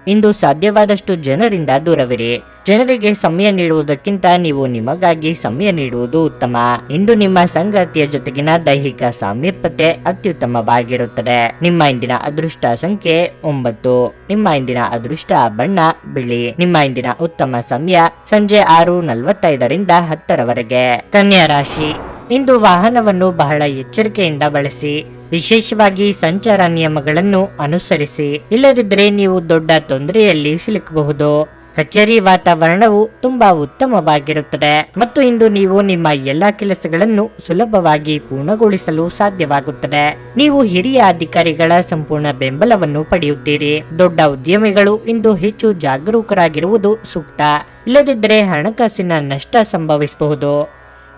ಇಂದು ಸಾಧ್ಯವಾದಷ್ಟು ಜನರಿಂದ ದೂರವಿರಿ. ಜನರಿಗೆ ಸಮಯ ನೀಡುವುದಕ್ಕಿಂತ ನೀವು ನಿಮಗಾಗಿ ಸಮಯ ನೀಡುವುದು ಉತ್ತಮ. ಇಂದು ನಿಮ್ಮ ಸಂಗಾತಿಯ ಜೊತೆಗಿನ ದೈಹಿಕ ಸಾಮೀಪ್ಯತೆ ಅತ್ಯುತ್ತಮವಾಗಿರುತ್ತದೆ. ನಿಮ್ಮ ಇಂದಿನ ಅದೃಷ್ಟ ಸಂಖ್ಯೆ 9. ನಿಮ್ಮ ಇಂದಿನ ಅದೃಷ್ಟ ಬಣ್ಣ ಬಿಳಿ. ನಿಮ್ಮ ಇಂದಿನ ಉತ್ತಮ ಸಮಯ ಸಂಜೆ 6:45 ರಿಂದ 10 ಕನ್ಯಾ ರಾಶಿ. ಇಂದು ವಾಹನವನ್ನು ಬಹಳ ಎಚ್ಚರಿಕೆಯಿಂದ ಬಳಸಿ. ವಿಶೇಷವಾಗಿ ಸಂಚಾರ ನಿಯಮಗಳನ್ನು ಅನುಸರಿಸಿ. ಇಲ್ಲದಿದ್ದರೆ ನೀವು ದೊಡ್ಡ ತೊಂದರೆಯಲ್ಲಿ ಸಿಲುಕಬಹುದು. ಕಚೇರಿ ವಾತಾವರಣವು ತುಂಬಾ ಉತ್ತಮವಾಗಿರುತ್ತದೆ ಮತ್ತು ಇಂದು ನೀವು ನಿಮ್ಮ ಎಲ್ಲಾ ಕೆಲಸಗಳನ್ನು ಸುಲಭವಾಗಿ ಪೂರ್ಣಗೊಳಿಸಲು ಸಾಧ್ಯವಾಗುತ್ತದೆ. ನೀವು ಹಿರಿಯ ಅಧಿಕಾರಿಗಳ ಸಂಪೂರ್ಣ ಬೆಂಬಲವನ್ನು ಪಡೆಯುತ್ತೀರಿ. ದೊಡ್ಡ ಉದ್ಯಮಿಗಳು ಇಂದು ಹೆಚ್ಚು ಜಾಗರೂಕರಾಗಿರುವುದು ಸೂಕ್ತ. ಇಲ್ಲದಿದ್ದರೆ ಹಣಕಾಸಿನ ನಷ್ಟ ಸಂಭವಿಸಬಹುದು.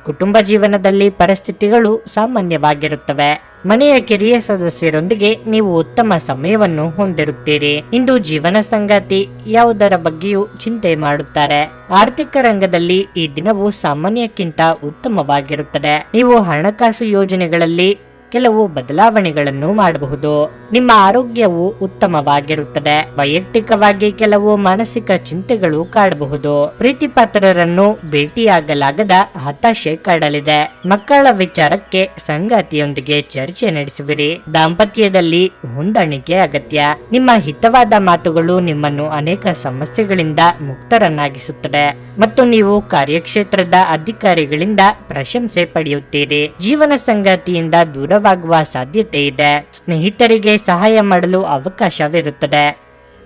ಕುಟುಂಬ ಜೀವನದಲ್ಲಿ ಪರಿಸ್ಥಿತಿಗಳು ಸಾಮಾನ್ಯವಾಗಿರುತ್ತವೆ. ಮನೆಯ ಕಿರಿಯ ಸದಸ್ಯರೊಂದಿಗೆ ನೀವು ಉತ್ತಮ ಸಮಯವನ್ನು ಹೊಂದಿರುತ್ತೀರಿ. ಇಂದು ಜೀವನ ಸಂಗಾತಿ ಯಾವುದರ ಬಗ್ಗೆಯೂ ಚಿಂತೆ ಮಾಡುತ್ತಾರೆ. ಆರ್ಥಿಕ ರಂಗದಲ್ಲಿ ಈ ದಿನವು ಸಾಮಾನ್ಯಕ್ಕಿಂತ ಉತ್ತಮವಾಗಿರುತ್ತದೆ. ನೀವು ಹಣಕಾಸು ಯೋಜನೆಗಳಲ್ಲಿ ಕೆಲವು ಬದಲಾವಣೆಗಳನ್ನು ಮಾಡಬಹುದು. ನಿಮ್ಮ ಆರೋಗ್ಯವು ಉತ್ತಮವಾಗಿರುತ್ತದೆ. ವೈಯಕ್ತಿಕವಾಗಿ ಕೆಲವು ಮಾನಸಿಕ ಚಿಂತೆಗಳು ಕಾಡಬಹುದು. ಪ್ರೀತಿಪಾತ್ರರನ್ನು ಭೇಟಿಯಾಗಲಾಗದ ಹತಾಶೆ ಕಾಡಲಿದೆ. ಮಕ್ಕಳ ವಿಚಾರಕ್ಕೆ ಸಂಗಾತಿಯೊಂದಿಗೆ ಚರ್ಚೆ ನಡೆಸುವಿರಿ. ದಾಂಪತ್ಯದಲ್ಲಿ ಹೊಂದಾಣಿಕೆ ಅಗತ್ಯ. ನಿಮ್ಮ ಹಿತವಾದ ಮಾತುಗಳು ನಿಮ್ಮನ್ನು ಅನೇಕ ಸಮಸ್ಯೆಗಳಿಂದ ಮುಕ್ತರನ್ನಾಗಿಸುತ್ತದೆ ಮತ್ತು ನೀವು ಕಾರ್ಯಕ್ಷೇತ್ರದ ಅಧಿಕಾರಿಗಳಿಂದ ಪ್ರಶಂಸೆ ಪಡೆಯುತ್ತೀರಿ. ಜೀವನ ಸಂಗಾತಿಯಿಂದ ದೂರವಾಗುವ ಸಾಧ್ಯತೆ ಇದೆ. ಸ್ನೇಹಿತರಿಗೆ ಸಹಾಯ ಮಾಡಲು ಅವಕಾಶವಿರುತ್ತದೆ.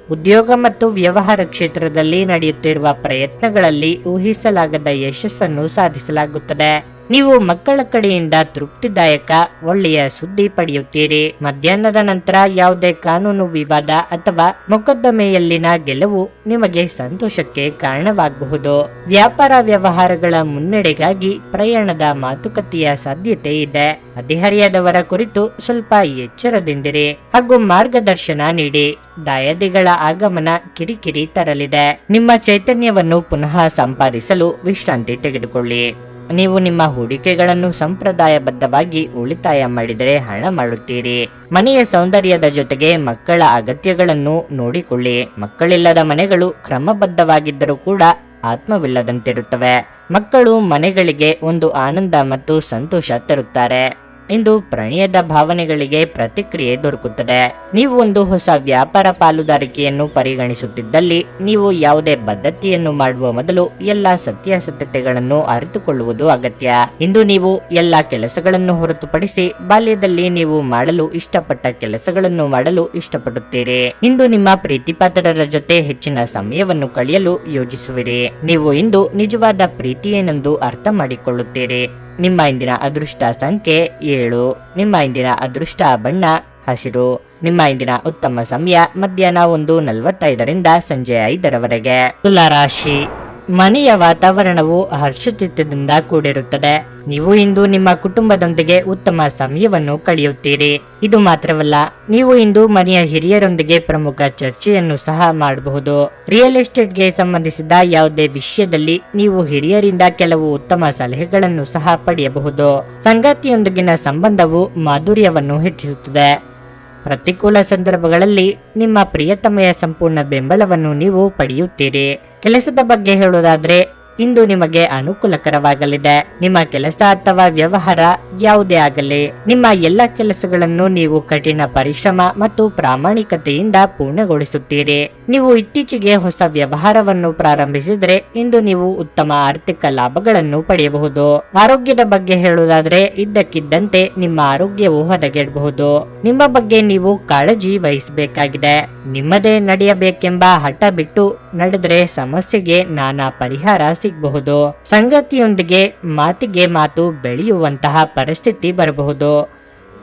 ಉದ್ಯೋಗ ಮತ್ತು ವ್ಯವಹಾರ ಕ್ಷೇತ್ರದಲ್ಲಿ ನಡೆಯುತ್ತಿರುವ ಪ್ರಯತ್ನಗಳಲ್ಲಿ ಊಹಿಸಲಾಗದ ಯಶಸ್ಸನ್ನು ಸಾಧಿಸಲಾಗುತ್ತದೆ. ನೀವು ಮಕ್ಕಳ ಕಡೆಯಿಂದ ತೃಪ್ತಿದಾಯಕ ಒಳ್ಳೆಯ ಸುದ್ದಿ ಪಡೆಯುತ್ತೀರಿ. ಮಧ್ಯಾಹ್ನದ ನಂತರ ಯಾವುದೇ ಕಾನೂನು ವಿವಾದ ಅಥವಾ ಮೊಕದ್ದಮೆಯಲ್ಲಿನ ಗೆಲುವು ನಿಮಗೆ ಸಂತೋಷಕ್ಕೆ ಕಾರಣವಾಗಬಹುದು. ವ್ಯಾಪಾರ ವ್ಯವಹಾರಗಳ ಮುನ್ನಡೆಗಾಗಿ ಪ್ರಯಾಣದ ಮಾತುಕತೆಯ ಸಾಧ್ಯತೆ ಇದೆ. ಹದಿಹರೆಯದವರ ಕುರಿತು ಸ್ವಲ್ಪ ಎಚ್ಚರದಿಂದಿರಿ ಹಾಗೂ ಮಾರ್ಗದರ್ಶನ ನೀಡಿ. ದಾಯಾದಿಗಳ ಆಗಮನ ಕಿರಿಕಿರಿ ತರಲಿದೆ. ನಿಮ್ಮ ಚೈತನ್ಯವನ್ನು ಪುನಃ ಸಂಪಾದಿಸಲು ವಿಶ್ರಾಂತಿ ತೆಗೆದುಕೊಳ್ಳಿ. ನೀವು ನಿಮ್ಮ ಹೂಡಿಕೆಗಳನ್ನು ಸಂಪ್ರದಾಯಬದ್ಧವಾಗಿ ಉಳಿತಾಯ ಮಾಡಿದರೆ ಹಣ ಮಾಡುತ್ತೀರಿ. ಮನೆಯ ಸೌಂದರ್ಯದ ಜೊತೆಗೆ ಮಕ್ಕಳ ಅಗತ್ಯಗಳನ್ನು ನೋಡಿಕೊಳ್ಳಿ. ಮಕ್ಕಳಿಲ್ಲದ ಮನೆಗಳು ಕ್ರಮಬದ್ಧವಾಗಿದ್ದರೂ ಕೂಡ ಆತ್ಮವಿಲ್ಲದಂತಿರುತ್ತವೆ. ಮಕ್ಕಳು ಮನೆಗಳಿಗೆ ಒಂದು ಆನಂದ ಮತ್ತು ಸಂತೋಷ ತರುತ್ತಾರೆ. ಇಂದು ಪ್ರಣಯದ ಭಾವನೆಗಳಿಗೆ ಪ್ರತಿಕ್ರಿಯೆ ದೊರಕುತ್ತದೆ. ನೀವು ಒಂದು ಹೊಸ ವ್ಯಾಪಾರ ಪಾಲುದಾರಿಕೆಯನ್ನು ಪರಿಗಣಿಸುತ್ತಿದ್ದಲ್ಲಿ ನೀವು ಯಾವುದೇ ಬದ್ಧತೆಯನ್ನು ಮಾಡುವ ಮೊದಲು ಎಲ್ಲಾ ಸತ್ಯಾಸತ್ಯತೆಗಳನ್ನು ಅರಿತುಕೊಳ್ಳುವುದು ಅಗತ್ಯ. ಇಂದು ನೀವು ಎಲ್ಲಾ ಕೆಲಸಗಳನ್ನು ಹೊರತುಪಡಿಸಿ ಬಾಲ್ಯದಲ್ಲಿ ನೀವು ಮಾಡಲು ಇಷ್ಟಪಟ್ಟ ಕೆಲಸಗಳನ್ನು ಮಾಡಲು ಇಷ್ಟಪಡುತ್ತೀರಿ. ಇಂದು ನಿಮ್ಮ ಪ್ರೀತಿಪಾತ್ರರ ಜೊತೆ ಹೆಚ್ಚಿನ ಸಮಯವನ್ನು ಕಳೆಯಲು ಯೋಜಿಸುವಿರಿ. ನೀವು ಇಂದು ನಿಜವಾದ ಪ್ರೀತಿ ಏನೆಂದು ಅರ್ಥ ಮಾಡಿಕೊಳ್ಳುತ್ತೀರಿ. ನಿಮ್ಮ ಇಂದಿನ ಅದೃಷ್ಟ ಸಂಖ್ಯೆ 7. ನಿಮ್ಮ ಇಂದಿನ ಅದೃಷ್ಟ ಬಣ್ಣ ಹಸಿರು. ನಿಮ್ಮ ಇಂದಿನ ಉತ್ತಮ ಸಮಯ ಮಧ್ಯಾಹ್ನ 1:45 ಸಂಜೆ 5 ತುಲಾರಾಶಿ. ಮನೆಯ ವಾತಾವರಣವು ಹರ್ಷಚಿತ್ತದಿಂದ ಕೂಡಿರುತ್ತದೆ. ನೀವು ಇಂದು ನಿಮ್ಮ ಕುಟುಂಬದೊಂದಿಗೆ ಉತ್ತಮ ಸಮಯವನ್ನು ಕಳೆಯುತ್ತೀರಿ. ಇದು ಮಾತ್ರವಲ್ಲ, ನೀವು ಇಂದು ಮನೆಯ ಹಿರಿಯರೊಂದಿಗೆ ಪ್ರಮುಖ ಚರ್ಚೆಯನ್ನು ಸಹ ಮಾಡಬಹುದು. ರಿಯಲ್ ಎಸ್ಟೇಟ್ಗೆ ಸಂಬಂಧಿಸಿದ ಯಾವುದೇ ವಿಷಯದಲ್ಲಿ ನೀವು ಹಿರಿಯರಿಂದ ಕೆಲವು ಉತ್ತಮ ಸಲಹೆಗಳನ್ನು ಸಹ ಪಡೆಯಬಹುದು. ಸಂಗಾತಿಯೊಂದಿಗಿನ ಸಂಬಂಧವು ಮಾಧುರ್ಯವನ್ನು ಹೆಚ್ಚಿಸುತ್ತದೆ. ಪ್ರತಿಕೂಲ ಸಂದರ್ಭಗಳಲ್ಲಿ ನಿಮ್ಮ ಪ್ರಿಯತಮೆಯ ಸಂಪೂರ್ಣ ಬೆಂಬಲವನ್ನು ನೀವು ಪಡೆಯುತ್ತೀರಿ. ಕೆಲಸದ ಬಗ್ಗೆ ಹೇಳುವುದಾದ್ರೆ ಇಂದು ನಿಮಗೆ ಅನುಕೂಲಕರವಾಗಲಿದೆ. ನಿಮ್ಮ ಕೆಲಸ ಅಥವಾ ವ್ಯವಹಾರ ಯಾವುದೇ ಆಗಲಿ, ನಿಮ್ಮ ಎಲ್ಲ ಕೆಲಸಗಳನ್ನು ನೀವು ಕಠಿಣ ಪರಿಶ್ರಮ ಮತ್ತು ಪ್ರಾಮಾಣಿಕತೆಯಿಂದ ಪೂರ್ಣಗೊಳಿಸುತ್ತೀರಿ. ನೀವು ಇತ್ತೀಚೆಗೆ ಹೊಸ ವ್ಯವಹಾರವನ್ನು ಪ್ರಾರಂಭಿಸಿದರೆ ಇಂದು ನೀವು ಉತ್ತಮ ಆರ್ಥಿಕ ಲಾಭಗಳನ್ನು ಪಡೆಯಬಹುದು. ಆರೋಗ್ಯದ ಬಗ್ಗೆ ಹೇಳುವುದಾದ್ರೆ ಇದ್ದಕ್ಕಿದ್ದಂತೆ ನಿಮ್ಮ ಆರೋಗ್ಯವು ಹದಗೆಡಬಹುದು. ನಿಮ್ಮ ಬಗ್ಗೆ ನೀವು ಕಾಳಜಿ ವಹಿಸಬೇಕಾಗಿದೆ. ನಿಮ್ಮದೇ ನಡೆಯಬೇಕೆಂಬ ಹಠ ಬಿಟ್ಟು ನಡೆದರೆ ಸಮಸ್ಯೆಗೆ ನಾನಾ ಪರಿಹಾರ ಸಿಗಬಹುದು. ಸಂಗತಿಯೊಂದಿಗೆ ಮಾತಿಗೆ ಮಾತು ಬೆಳೆಯುವಂತಹ ಪರಿಸ್ಥಿತಿ ಬರಬಹುದು.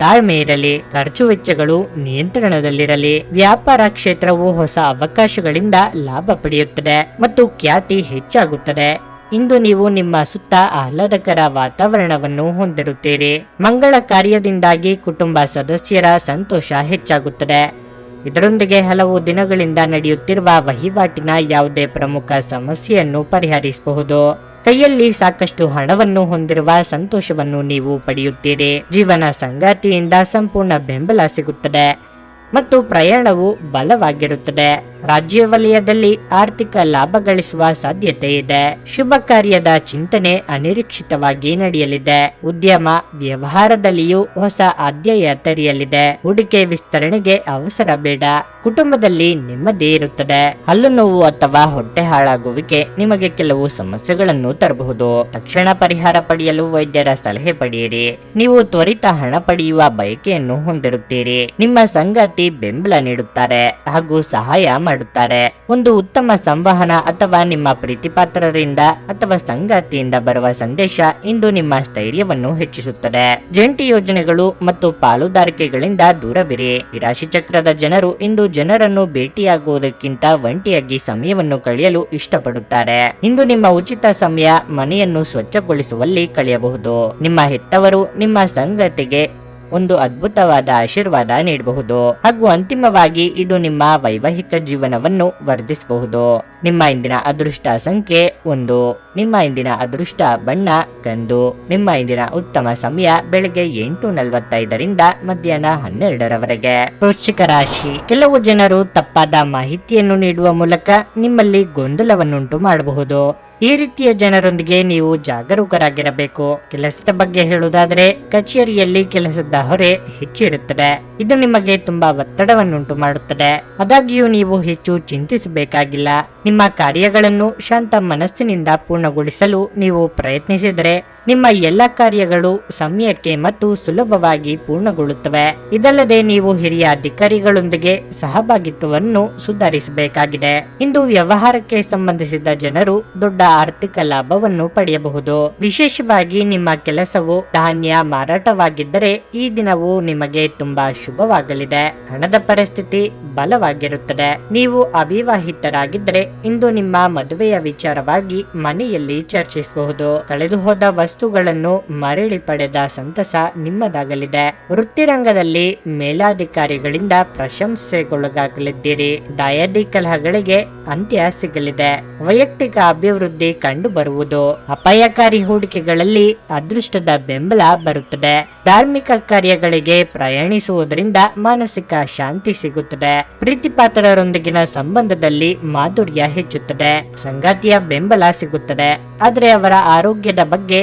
ತಾಳ್ಮೆ ಇರಲಿ. ಖರ್ಚು ವೆಚ್ಚಗಳು ನಿಯಂತ್ರಣದಲ್ಲಿರಲಿ. ವ್ಯಾಪಾರ ಕ್ಷೇತ್ರವು ಹೊಸ ಅವಕಾಶಗಳಿಂದ ಲಾಭ ಪಡೆಯುತ್ತದೆ ಮತ್ತು ಖ್ಯಾತಿ ಹೆಚ್ಚಾಗುತ್ತದೆ. ಇಂದು ನೀವು ನಿಮ್ಮ ಸುತ್ತ ಆಹ್ಲಾದಕರ ವಾತಾವರಣವನ್ನು ಹೊಂದಿರುತ್ತೀರಿ. ಮಂಗಳ ಕಾರ್ಯದಿಂದಾಗಿ ಕುಟುಂಬ ಸದಸ್ಯರ ಸಂತೋಷ ಹೆಚ್ಚಾಗುತ್ತದೆ. ಇದರೊಂದಿಗೆ ಹಲವು ದಿನಗಳಿಂದ ನಡೆಯುತ್ತಿರುವ ವಹಿವಾಟಿನ ಯಾವುದೇ ಪ್ರಮುಖ ಸಮಸ್ಯೆಯನ್ನು ಪರಿಹರಿಸಬಹುದು. ಕೈಯಲ್ಲಿ ಸಾಕಷ್ಟು ಹಣವನ್ನು ಹೊಂದಿರುವ ಸಂತೋಷವನ್ನು ನೀವು ಪಡೆಯುತ್ತೀರಿ. ಜೀವನ ಸಂಗಾತಿಯಿಂದ ಸಂಪೂರ್ಣ ಬೆಂಬಲ ಸಿಗುತ್ತದೆ ಮತ್ತು ಪ್ರಯಾಣವು ಬಲವಾಗಿರುತ್ತದೆ. ರಾಜ್ಯ ವಲಯದಲ್ಲಿ ಆರ್ಥಿಕ ಲಾಭ ಗಳಿಸುವ ಸಾಧ್ಯತೆ ಇದೆ. ಶುಭ ಕಾರ್ಯದ ಚಿಂತನೆ ಅನಿರೀಕ್ಷಿತವಾಗಿ ನಡೆಯಲಿದೆ. ಉದ್ಯಮ ವ್ಯವಹಾರದಲ್ಲಿಯೂ ಹೊಸ ಅಧ್ಯಾಯ ತೆರೆಯಲಿದೆ. ಹೂಡಿಕೆ ವಿಸ್ತರಣೆಗೆ ಅವಸರ ಬೇಡ. ಕುಟುಂಬದಲ್ಲಿ ನೆಮ್ಮದಿ ಇರುತ್ತದೆ. ಹಲ್ಲು ನೋವು ಅಥವಾ ಹೊಟ್ಟೆ ಹಾಳಾಗುವಿಕೆ ನಿಮಗೆ ಕೆಲವು ಸಮಸ್ಯೆಗಳನ್ನು ತರಬಹುದು. ತಕ್ಷಣ ಪರಿಹಾರ ಪಡೆಯಲು ವೈದ್ಯರ ಸಲಹೆ ಪಡೆಯಿರಿ. ನೀವು ತ್ವರಿತ ಹಣ ಪಡೆಯುವ ಬಯಕೆಯನ್ನು ಹೊಂದಿರುತ್ತೀರಿ. ನಿಮ್ಮ ಸಂಗಾತಿ ಬೆಂಬಲ ನೀಡುತ್ತಾರೆ ಹಾಗೂ ಸಹಾಯ ಮಾಡುತ್ತಾರೆ. ಒಂದು ಉತ್ತಮ ಸಂವಹನ ಅಥವಾ ನಿಮ್ಮ ಪ್ರೀತಿಪಾತ್ರರಿಂದ ಅಥವಾ ಸಂಗಾತಿಯಿಂದ ಬರುವ ಸಂದೇಶ ಇಂದು ನಿಮ್ಮ ಸ್ಥೈರ್ಯವನ್ನು ಹೆಚ್ಚಿಸುತ್ತದೆ. ಜಂಟಿ ಯೋಜನೆಗಳು ಮತ್ತು ಪಾಲುದಾರಿಕೆಗಳಿಂದ ದೂರವಿರಿ. ಈ ರಾಶಿ ಚಕ್ರದ ಜನರು ಇಂದು ಜನರನ್ನು ಭೇಟಿಯಾಗುವುದಕ್ಕಿಂತ ಒಂಟಿಯಾಗಿ ಸಮಯವನ್ನು ಕಳೆಯಲು ಇಷ್ಟಪಡುತ್ತಾರೆ. ಇಂದು ನಿಮ್ಮ ಉಚಿತ ಸಮಯ ಮನೆಯನ್ನು ಸ್ವಚ್ಛಗೊಳಿಸುವಲ್ಲಿ ಕಳೆಯಬಹುದು. ನಿಮ್ಮ ಹೆತ್ತವರು ನಿಮ್ಮ ಸಂಗಾತಿಗೆ ಒಂದು ಅದ್ಭುತವಾದ ಆಶೀರ್ವಾದ ನೀಡಬಹುದು ಹಾಗೂ ಅಂತಿಮವಾಗಿ ಇದು ನಿಮ್ಮ ವೈವಾಹಿಕ ಜೀವನವನ್ನು ವರ್ಧಿಸಬಹುದು. ನಿಮ್ಮ ಇಂದಿನ ಅದೃಷ್ಟ ಸಂಖ್ಯೆ 1. ನಿಮ್ಮ ಇಂದಿನ ಅದೃಷ್ಟ ಬಣ್ಣ ಕಂದು. ನಿಮ್ಮ ಇಂದಿನ ಉತ್ತಮ ಸಮಯ ಬೆಳಗ್ಗೆ 8:45ರಿಂದ ಮಧ್ಯಾಹ್ನ 12ರವರೆಗೆ. ವೃಶ್ಚಿಕ ರಾಶಿ. ಕೆಲವು ಜನರು ತಪ್ಪಾದ ಮಾಹಿತಿಯನ್ನು ನೀಡುವ ಮೂಲಕ ನಿಮ್ಮಲ್ಲಿ ಗೊಂದಲವನ್ನುಂಟು ಮಾಡಬಹುದು. ಈ ರೀತಿಯ ಜನರೊಂದಿಗೆ ನೀವು ಜಾಗರೂಕರಾಗಿರಬೇಕು. ಕೆಲಸದ ಬಗ್ಗೆ ಹೇಳುವುದಾದರೆ ಕಚೇರಿಯಲ್ಲಿ ಕೆಲಸದ ಹೊರೆ ಹೆಚ್ಚಿರುತ್ತದೆ. ಇದು ನಿಮಗೆ ತುಂಬಾ ಒತ್ತಡವನ್ನುಂಟು ಮಾಡುತ್ತದೆ. ಆದಾಗ್ಯೂ ನೀವು ಹೆಚ್ಚು ಚಿಂತಿಸಬೇಕಾಗಿಲ್ಲ. ನಿಮ್ಮ ಕಾರ್ಯಗಳನ್ನು ಶಾಂತ ಮನಸ್ಸಿನಿಂದ ಪೂರ್ಣಗೊಳಿಸಲು ನೀವು ಪ್ರಯತ್ನಿಸಿದರೆ ನಿಮ್ಮ ಎಲ್ಲ ಕಾರ್ಯಗಳು ಸಮಯಕ್ಕೆ ಮತ್ತು ಸುಲಭವಾಗಿ ಪೂರ್ಣಗೊಳ್ಳುತ್ತವೆ. ಇದಲ್ಲದೆ ನೀವು ಹಿರಿಯ ಅಧಿಕಾರಿಗಳೊಂದಿಗೆ ಸಹಭಾಗಿತ್ವವನ್ನು ಸುಧಾರಿಸಬೇಕಾಗಿದೆ. ಇಂದು ವ್ಯವಹಾರಕ್ಕೆ ಸಂಬಂಧಿಸಿದ ಜನರು ದೊಡ್ಡ ಆರ್ಥಿಕ ಲಾಭವನ್ನು ಪಡೆಯಬಹುದು. ವಿಶೇಷವಾಗಿ ನಿಮ್ಮ ಕೆಲಸವು ಧಾನ್ಯ ಮಾರಾಟವಾಗಿದ್ದರೆ ಈ ದಿನವು ನಿಮಗೆ ತುಂಬಾ ಶುಭವಾಗಲಿದೆ. ಹಣದ ಪರಿಸ್ಥಿತಿ ಬಲವಾಗಿರುತ್ತದೆ. ನೀವು ಅವಿವಾಹಿತರಾಗಿದ್ದರೆ ಇಂದು ನಿಮ್ಮ ಮದುವೆಯ ವಿಚಾರವಾಗಿ ಮನೆಯಲ್ಲಿ ಚರ್ಚಿಸಬಹುದು. ಕಳೆದು ಹೋದ ವಸ್ತುಗಳನ್ನು ಮರಳಿ ಪಡೆದ ಸಂತಸ ನಿಮ್ಮದಾಗಲಿದೆ. ವೃತ್ತಿರಂಗದಲ್ಲಿ ಮೇಲಾಧಿಕಾರಿಗಳಿಂದ ಪ್ರಶಂಸೆಗೊಳಗಾಗಲಿದ್ದೀರಿ. ದಾಯಾದಿ ಕಲಹಗಳಿಗೆ ಅಂತ್ಯ ಸಿಗಲಿದೆ. ವೈಯಕ್ತಿಕ ಅಭಿವೃದ್ಧಿ ಕಂಡು ಬರುವುದು. ಅಪಾಯಕಾರಿ ಹೂಡಿಕೆಗಳಲ್ಲಿ ಅದೃಷ್ಟದ ಬೆಂಬಲ ಬರುತ್ತದೆ. ಧಾರ್ಮಿಕ ಕಾರ್ಯಗಳಿಗೆ ಪ್ರಯಾಣಿಸುವುದರಿಂದ ಮಾನಸಿಕ ಶಾಂತಿ ಸಿಗುತ್ತದೆ. ಪ್ರೀತಿಪಾತ್ರರೊಂದಿಗಿನ ಸಂಬಂಧದಲ್ಲಿ ಮಾಧುರ್ಯ ಹೆಚ್ಚುತ್ತದೆ. ಸಂಗಾತಿಯ ಬೆಂಬಲ ಸಿಗುತ್ತದೆ, ಆದರೆ ಅವರ ಆರೋಗ್ಯದ ಬಗ್ಗೆ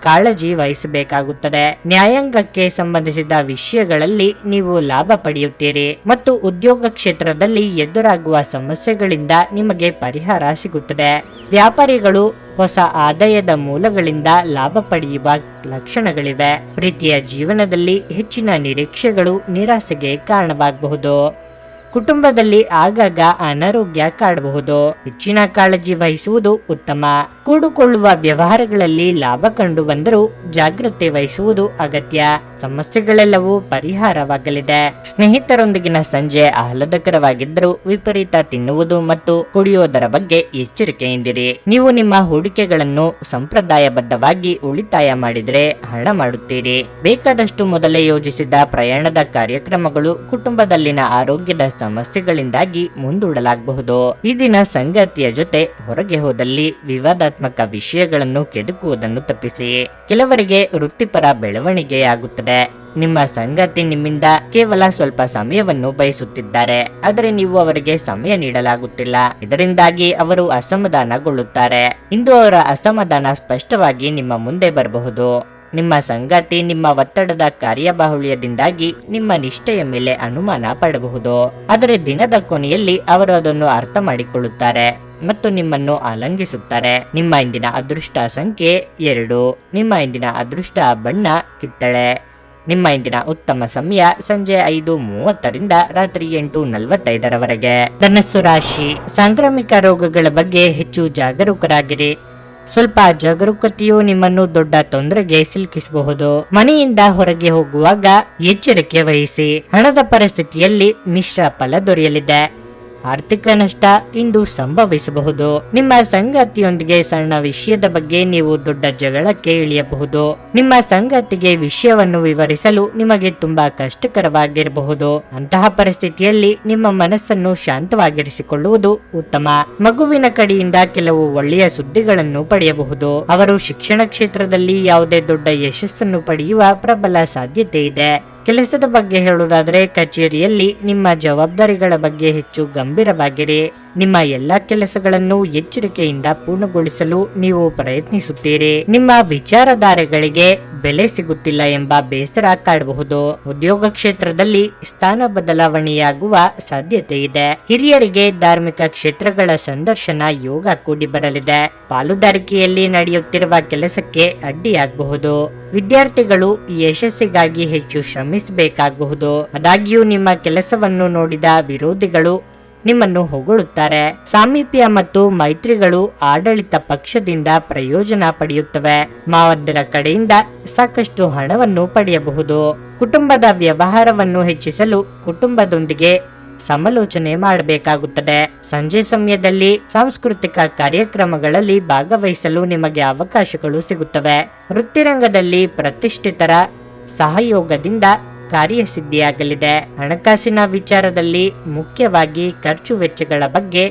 ಕಾಳಜಿ ವಹಿಸಬೇಕಾಗುತ್ತದೆ. ನ್ಯಾಯಾಂಗಕ್ಕೆ ಸಂಬಂಧಿಸಿದ ವಿಷಯಗಳಲ್ಲಿ ನೀವು ಲಾಭ ಪಡೆಯುತ್ತೀರಿ ಮತ್ತು ಉದ್ಯೋಗ ಕ್ಷೇತ್ರದಲ್ಲಿ ಎದುರಾಗುವ ಸಮಸ್ಯೆಗಳಿಂದ ನಿಮಗೆ ಪರಿಹಾರ ಸಿಗುತ್ತದೆ. ವ್ಯಾಪಾರಿಗಳು ಹೊಸ ಆದಾಯದ ಮೂಲಗಳಿಂದ ಲಾಭ ಪಡೆಯುವ ಲಕ್ಷಣಗಳಿವೆ. ಪ್ರೀತಿಯ ಜೀವನದಲ್ಲಿ ಹೆಚ್ಚಿನ ನಿರೀಕ್ಷೆಗಳು ನಿರಾಸೆಗೆ ಕಾರಣವಾಗಬಹುದು. ಕುಟುಂಬದಲ್ಲಿ ಆಗಾಗ ಅನಾರೋಗ್ಯ ಕಾಡಬಹುದು. ಹೆಚ್ಚಿನ ಕಾಳಜಿ ವಹಿಸುವುದು ಉತ್ತಮ. ಕೂಡಿಕೊಳ್ಳುವ ವ್ಯವಹಾರಗಳಲ್ಲಿ ಲಾಭ ಕಂಡು ಬಂದರೂ ಜಾಗ್ರತೆ ವಹಿಸುವುದು ಅಗತ್ಯ. ಸಮಸ್ಯೆಗಳೆಲ್ಲವೂ ಪರಿಹಾರವಾಗಲಿದೆ. ಸ್ನೇಹಿತರೊಂದಿಗಿನ ಸಂಜೆ ಆಹ್ಲಾದಕರವಾಗಿದ್ದರೂ ವಿಪರೀತ ತಿನ್ನುವುದು ಮತ್ತು ಕುಡಿಯುವುದರ ಬಗ್ಗೆ ಎಚ್ಚರಿಕೆಯಿಂದಿರಿ. ನೀವು ನಿಮ್ಮ ಹೂಡಿಕೆಗಳನ್ನು ಸಂಪ್ರದಾಯಬದ್ಧವಾಗಿ ಉಳಿತಾಯ ಮಾಡಿದರೆ ಹಣ ಮಾಡುತ್ತೀರಿ. ಬೇಕಾದಷ್ಟು ಮೊದಲೇ ಯೋಜಿಸಿದ ಪ್ರಯಾಣದ ಕಾರ್ಯಕ್ರಮಗಳು ಕುಟುಂಬದಲ್ಲಿನ ಆರೋಗ್ಯದ ಸಮಸ್ಯೆಗಳಿಂದಾಗಿ ಮುಂದೂಡಲಾಗಬಹುದು. ಈ ದಿನ ಸಂಗಾತಿಯ ಜೊತೆ ಹೊರಗೆ ಹೋದಲ್ಲಿ ವಿವಾದಾತ್ಮಕ ವಿಷಯಗಳನ್ನು ಕೆದಕುವುದನ್ನು ತಪ್ಪಿಸಿ. ಕೆಲವರಿಗೆ ವೃತ್ತಿಪರ ಬೆಳವಣಿಗೆಯಾಗುತ್ತದೆ. ನಿಮ್ಮ ಸಂಗಾತಿ ನಿಮ್ಮಿಂದ ಕೇವಲ ಸ್ವಲ್ಪ ಸಮಯವನ್ನು ಬಯಸುತ್ತಿದ್ದಾರೆ, ಆದರೆ ನೀವು ಅವರಿಗೆ ಸಮಯ ನೀಡಲಾಗುತ್ತಿಲ್ಲ. ಇದರಿಂದಾಗಿ ಅವರು ಅಸಮಾಧಾನಗೊಳ್ಳುತ್ತಾರೆ. ಇಂದು ಅವರ ಅಸಮಾಧಾನ ಸ್ಪಷ್ಟವಾಗಿ ನಿಮ್ಮ ಮುಂದೆ ಬರಬಹುದು. ನಿಮ್ಮ ಸಂಗಾತಿ ನಿಮ್ಮ ಒತ್ತಡದ ಕಾರ್ಯಬಾಹುಳ್ಯದಿಂದಾಗಿ ನಿಮ್ಮ ನಿಷ್ಠೆಯ ಮೇಲೆ ಅನುಮಾನ ಪಡಬಹುದು. ಆದರೆ ದಿನದ ಕೊನೆಯಲ್ಲಿ ಅವರು ಅದನ್ನು ಅರ್ಥ ಮಾಡಿಕೊಳ್ಳುತ್ತಾರೆ ಮತ್ತು ನಿಮ್ಮನ್ನು ಆಲಂಗಿಸುತ್ತಾರೆ. ನಿಮ್ಮ ಇಂದಿನ ಅದೃಷ್ಟ ಸಂಖ್ಯೆ 2. ನಿಮ್ಮ ಇಂದಿನ ಅದೃಷ್ಟ ಬಣ್ಣ ಕಿತ್ತಳೆ. ನಿಮ್ಮ ಇಂದಿನ ಉತ್ತಮ ಸಮಯ ಸಂಜೆ 5:30ರಿಂದ ರಾತ್ರಿ 8:45ರವರೆಗೆ. ಧನಸ್ಸು ರಾಶಿ. ಸಾಂಕ್ರಾಮಿಕ ರೋಗಗಳ ಬಗ್ಗೆ ಹೆಚ್ಚು ಜಾಗರೂಕರಾಗಿರಿ. ಸ್ವಲ್ಪ ಜಾಗರೂಕತೆಯು ನಿಮ್ಮನ್ನು ದೊಡ್ಡ ತೊಂದರೆಗೆ ಸಿಲುಕಿಸಬಹುದು. ಮನೆಯಿಂದ ಹೊರಗೆ ಹೋಗುವಾಗ ಎಚ್ಚರಿಕೆ ವಹಿಸಿ. ಹಣದ ಪರಿಸ್ಥಿತಿಯಲ್ಲಿ ಮಿಶ್ರ ಫಲ ದೊರೆಯಲಿದೆ. ಆರ್ಥಿಕ ನಷ್ಟ ಇಂದು ಸಂಭವಿಸಬಹುದು. ನಿಮ್ಮ ಸಂಗಾತಿಯೊಂದಿಗೆ ಸಣ್ಣ ವಿಷಯದ ಬಗ್ಗೆ ನೀವು ದೊಡ್ಡ ಜಗಳಕ್ಕೆ ಇಳಿಯಬಹುದು. ನಿಮ್ಮ ಸಂಗಾತಿಗೆ ವಿಷಯವನ್ನು ವಿವರಿಸಲು ನಿಮಗೆ ತುಂಬಾ ಕಷ್ಟಕರವಾಗಿರಬಹುದು. ಅಂತಹ ಪರಿಸ್ಥಿತಿಯಲ್ಲಿ ನಿಮ್ಮ ಮನಸ್ಸನ್ನು ಶಾಂತವಾಗಿರಿಸಿಕೊಳ್ಳುವುದು ಉತ್ತಮ. ಮಗುವಿನ ಕಡೆಯಿಂದ ಕೆಲವು ಒಳ್ಳೆಯ ಸುದ್ದಿಗಳನ್ನು ಪಡೆಯಬಹುದು. ಅವರು ಶಿಕ್ಷಣ ಕ್ಷೇತ್ರದಲ್ಲಿ ಯಾವುದೇ ದೊಡ್ಡ ಯಶಸ್ಸನ್ನು ಪಡೆಯುವ ಪ್ರಬಲ ಸಾಧ್ಯತೆ ಇದೆ. ಕೆಲಸದ ಬಗ್ಗೆ ಹೇಳುವುದಾದರೆ ಕಚೇರಿಯಲ್ಲಿ ನಿಮ್ಮ ಜವಾಬ್ದಾರಿಗಳ ಬಗ್ಗೆ ಹೆಚ್ಚು ಗಂಭೀರವಾಗಿರಿ. ನಿಮ್ಮ ಎಲ್ಲಾ ಕೆಲಸಗಳನ್ನು ಎಚ್ಚರಿಕೆಯಿಂದ ಪೂರ್ಣಗೊಳಿಸಲು ನೀವು ಪ್ರಯತ್ನಿಸುತ್ತೀರಿ. ನಿಮ್ಮ ವಿಚಾರಧಾರೆಗಳಿಗೆ ಬೆಲೆ ಸಿಗುತ್ತಿಲ್ಲ ಎಂಬ ಬೇಸರ ಕಾಡಬಹುದು. ಉದ್ಯೋಗ ಕ್ಷೇತ್ರದಲ್ಲಿ ಸ್ಥಾನ ಬದಲಾವಣೆಯಾಗುವ ಸಾಧ್ಯತೆ ಇದೆ. ಹಿರಿಯರಿಗೆ ಧಾರ್ಮಿಕ ಕ್ಷೇತ್ರಗಳ ಸಂದರ್ಶನ ಯೋಗ ಕೂಡಿ ಬರಲಿದೆ. ಪಾಲುದಾರಿಕೆಯಲ್ಲಿ ನಡೆಯುತ್ತಿರುವ ಕೆಲಸಕ್ಕೆ ಅಡ್ಡಿಯಾಗಬಹುದು. ವಿದ್ಯಾರ್ಥಿಗಳು ಯಶಸ್ಸಿಗಾಗಿ ಹೆಚ್ಚು ಶ್ರಮಿಸಬೇಕಾಗಬಹುದು. ಆದಾಗ್ಯೂ ನಿಮ್ಮ ಕೆಲಸವನ್ನು ನೋಡಿದ ವಿರೋಧಿಗಳು ನಿಮ್ಮನ್ನು ಹೊಗಳುತ್ತಾರೆ. ಸಾಮೀಪ್ಯ ಮತ್ತು ಮೈತ್ರಿಗಳು ಆಡಳಿತ ಪಕ್ಷದಿಂದ ಪ್ರಯೋಜನ ಪಡೆಯುತ್ತವೆ. ಮಾವಂದಿರ ಕಡೆಯಿಂದ ಸಾಕಷ್ಟು ಹಣವನ್ನು ಪಡೆಯಬಹುದು. ಕುಟುಂಬದ ವ್ಯವಹಾರವನ್ನು ಹೆಚ್ಚಿಸಲು ಕುಟುಂಬದೊಂದಿಗೆ ಸಮಾಲೋಚನೆ ಮಾಡಬೇಕಾಗುತ್ತದೆ. ಸಂಜೆ ಸಮಯದಲ್ಲಿ ಸಾಂಸ್ಕೃತಿಕ ಕಾರ್ಯಕ್ರಮಗಳಲ್ಲಿ ಭಾಗವಹಿಸಲು ನಿಮಗೆ ಅವಕಾಶಗಳು ಸಿಗುತ್ತವೆ. ವೃತ್ತಿರಂಗದಲ್ಲಿ ಪ್ರತಿಷ್ಠಿತರ ಸಹಯೋಗದಿಂದ ಕಾರ್ಯಸಿದ್ಧಿಯಾಗಲಿದೆ. ಹಣಕಾಸಿನ ವಿಚಾರದಲ್ಲಿ ಮುಖ್ಯವಾಗಿ ಖರ್ಚು ವೆಚ್ಚಗಳ ಬಗ್ಗೆ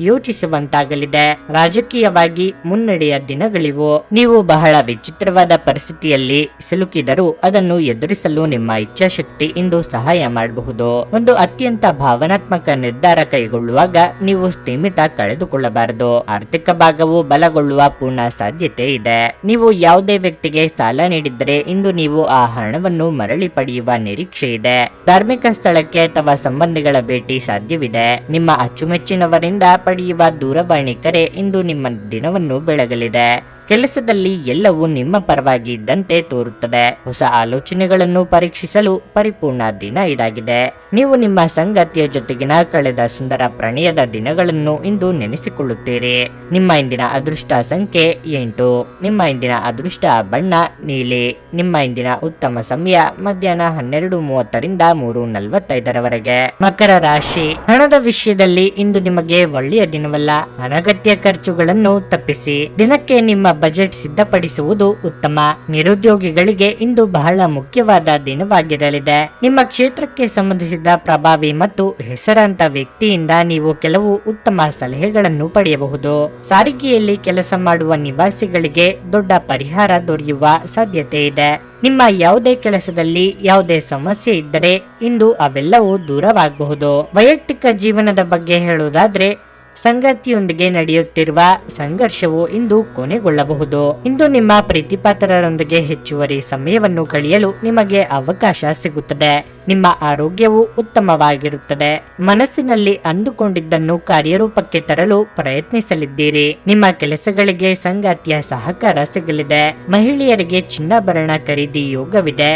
ಯೋಚಿಸುವಂತಾಗಲಿದೆ. ರಾಜಕೀಯವಾಗಿ ಮುನ್ನಡೆಯ ದಿನಗಳಿವು. ನೀವು ಬಹಳ ವಿಚಿತ್ರವಾದ ಪರಿಸ್ಥಿತಿಯಲ್ಲಿ ಸಿಲುಕಿದರೂ ಅದನ್ನು ಎದುರಿಸಲು ನಿಮ್ಮ ಇಚ್ಛಾಶಕ್ತಿ ಇಂದು ಸಹಾಯ ಮಾಡಬಹುದು. ಒಂದು ಅತ್ಯಂತ ಭಾವನಾತ್ಮಕ ನಿರ್ಧಾರ ಕೈಗೊಳ್ಳುವಾಗ ನೀವು ಸ್ಥಿಮಿತ ಕಳೆದುಕೊಳ್ಳಬಾರದು. ಆರ್ಥಿಕ ಭಾಗವು ಬಲಗೊಳ್ಳುವ ಪೂರ್ಣ ಸಾಧ್ಯತೆ ಇದೆ. ನೀವು ಯಾವುದೇ ವ್ಯಕ್ತಿಗೆ ಸಾಲ ನೀಡಿದ್ದರೆ ಇಂದು ನೀವು ಆ ಹಣವನ್ನು ಮರಳಿ ಪಡೆಯುವ ನಿರೀಕ್ಷೆ ಇದೆ. ಧಾರ್ಮಿಕ ಸ್ಥಳಕ್ಕೆ ಅಥವಾ ಸಂಬಂಧಿಗಳ ಭೇಟಿ ಸಾಧ್ಯವಿದೆ. ನಿಮ್ಮ ಅಚ್ಚುಮೆಚ್ಚಿನವರಿಂದ ಪಡೆಯುವ ದೂರವಾಣಿ ಕರೆ ಇಂದು ನಿಮ್ಮ ದಿನವನ್ನು ಬೆಳಗಲಿದೆ. ಕೆಲಸದಲ್ಲಿ ಎಲ್ಲವೂ ನಿಮ್ಮ ಪರವಾಗಿ ಇದ್ದಂತೆ ತೋರುತ್ತದೆ. ಹೊಸ ಆಲೋಚನೆಗಳನ್ನು ಪರೀಕ್ಷಿಸಲು ಪರಿಪೂರ್ಣ ದಿನ ಇದಾಗಿದೆ. ನೀವು ನಿಮ್ಮ ಸಂಗಾತಿಯ ಜೊತೆಗಿನ ಕಳೆದ ಸುಂದರ ಪ್ರಣಯದ ದಿನಗಳನ್ನು ಇಂದು ನೆನೆಸಿಕೊಳ್ಳುತ್ತೀರಿ. ನಿಮ್ಮ ಇಂದಿನ ಅದೃಷ್ಟ ಸಂಖ್ಯೆ 8. ನಿಮ್ಮ ಇಂದಿನ ಅದೃಷ್ಟ ಬಣ್ಣ ನೀಲಿ. ನಿಮ್ಮ ಇಂದಿನ ಉತ್ತಮ ಸಮಯ ಮಧ್ಯಾಹ್ನ 12:30ರಿಂದ 3:45ರವರೆಗೆ. ಮಕರ ರಾಶಿ. ಹಣದ ವಿಷಯದಲ್ಲಿ ಇಂದು ನಿಮಗೆ ಒಳ್ಳೆಯ ದಿನವಲ್ಲ. ಅನಗತ್ಯ ಖರ್ಚುಗಳನ್ನು ತಪ್ಪಿಸಿ ದಿನಕ್ಕೆ ನಿಮ್ಮ ಬಜೆಟ್ ಸಿದ್ಧಪಡಿಸುವುದು ಉತ್ತಮ. ನಿರುದ್ಯೋಗಿಗಳಿಗೆ ಇಂದು ಬಹಳ ಮುಖ್ಯವಾದ ದಿನವಾಗಿರಲಿದೆ. ನಿಮ್ಮ ಕ್ಷೇತ್ರಕ್ಕೆ ಸಂಬಂಧಿಸಿದ ಪ್ರಭಾವಿ ಮತ್ತು ಹೆಸರಾಂತ ವ್ಯಕ್ತಿಯಿಂದ ನೀವು ಕೆಲವು ಉತ್ತಮ ಸಲಹೆಗಳನ್ನು ಪಡೆಯಬಹುದು. ಸಾರಿಗೆಯಲ್ಲಿ ಕೆಲಸ ಮಾಡುವ ನಿವಾಸಿಗಳಿಗೆ ದೊಡ್ಡ ಪರಿಹಾರ ದೊರೆಯುವ ಸಾಧ್ಯತೆ ಇದೆ. ನಿಮ್ಮ ಯಾವುದೇ ಕೆಲಸದಲ್ಲಿ ಯಾವುದೇ ಸಮಸ್ಯೆ ಇದ್ದರೆ ಇಂದು ಅವೆಲ್ಲವೂ ದೂರವಾಗಬಹುದು. ವೈಯಕ್ತಿಕ ಜೀವನದ ಬಗ್ಗೆ ಹೇಳುವುದಾದ್ರೆ ಸಂಗಾತಿಯೊಂದಿಗೆ ನಡೆಯುತ್ತಿರುವ ಸಂಘರ್ಷವು ಇಂದು ಕೊನೆಗೊಳ್ಳಬಹುದು. ಇಂದು ನಿಮ್ಮ ಪ್ರೀತಿಪಾತ್ರರೊಂದಿಗೆ ಹೆಚ್ಚುವರಿ ಸಮಯವನ್ನು ಕಳೆಯಲು ನಿಮಗೆ ಅವಕಾಶ ಸಿಗುತ್ತದೆ. ನಿಮ್ಮ ಆರೋಗ್ಯವು ಉತ್ತಮವಾಗಿರುತ್ತದೆ. ಮನಸ್ಸಿನಲ್ಲಿ ಅಂದುಕೊಂಡಿದ್ದನ್ನು ಕಾರ್ಯರೂಪಕ್ಕೆ ತರಲು ಪ್ರಯತ್ನಿಸಲಿದ್ದೀರಿ. ನಿಮ್ಮ ಕೆಲಸಗಳಿಗೆ ಸಂಗಾತಿಯ ಸಹಕಾರ ಸಿಗಲಿದೆ. ಮಹಿಳೆಯರಿಗೆ ಚಿನ್ನಾಭರಣ ಖರೀದಿ ಯೋಗವಿದೆ.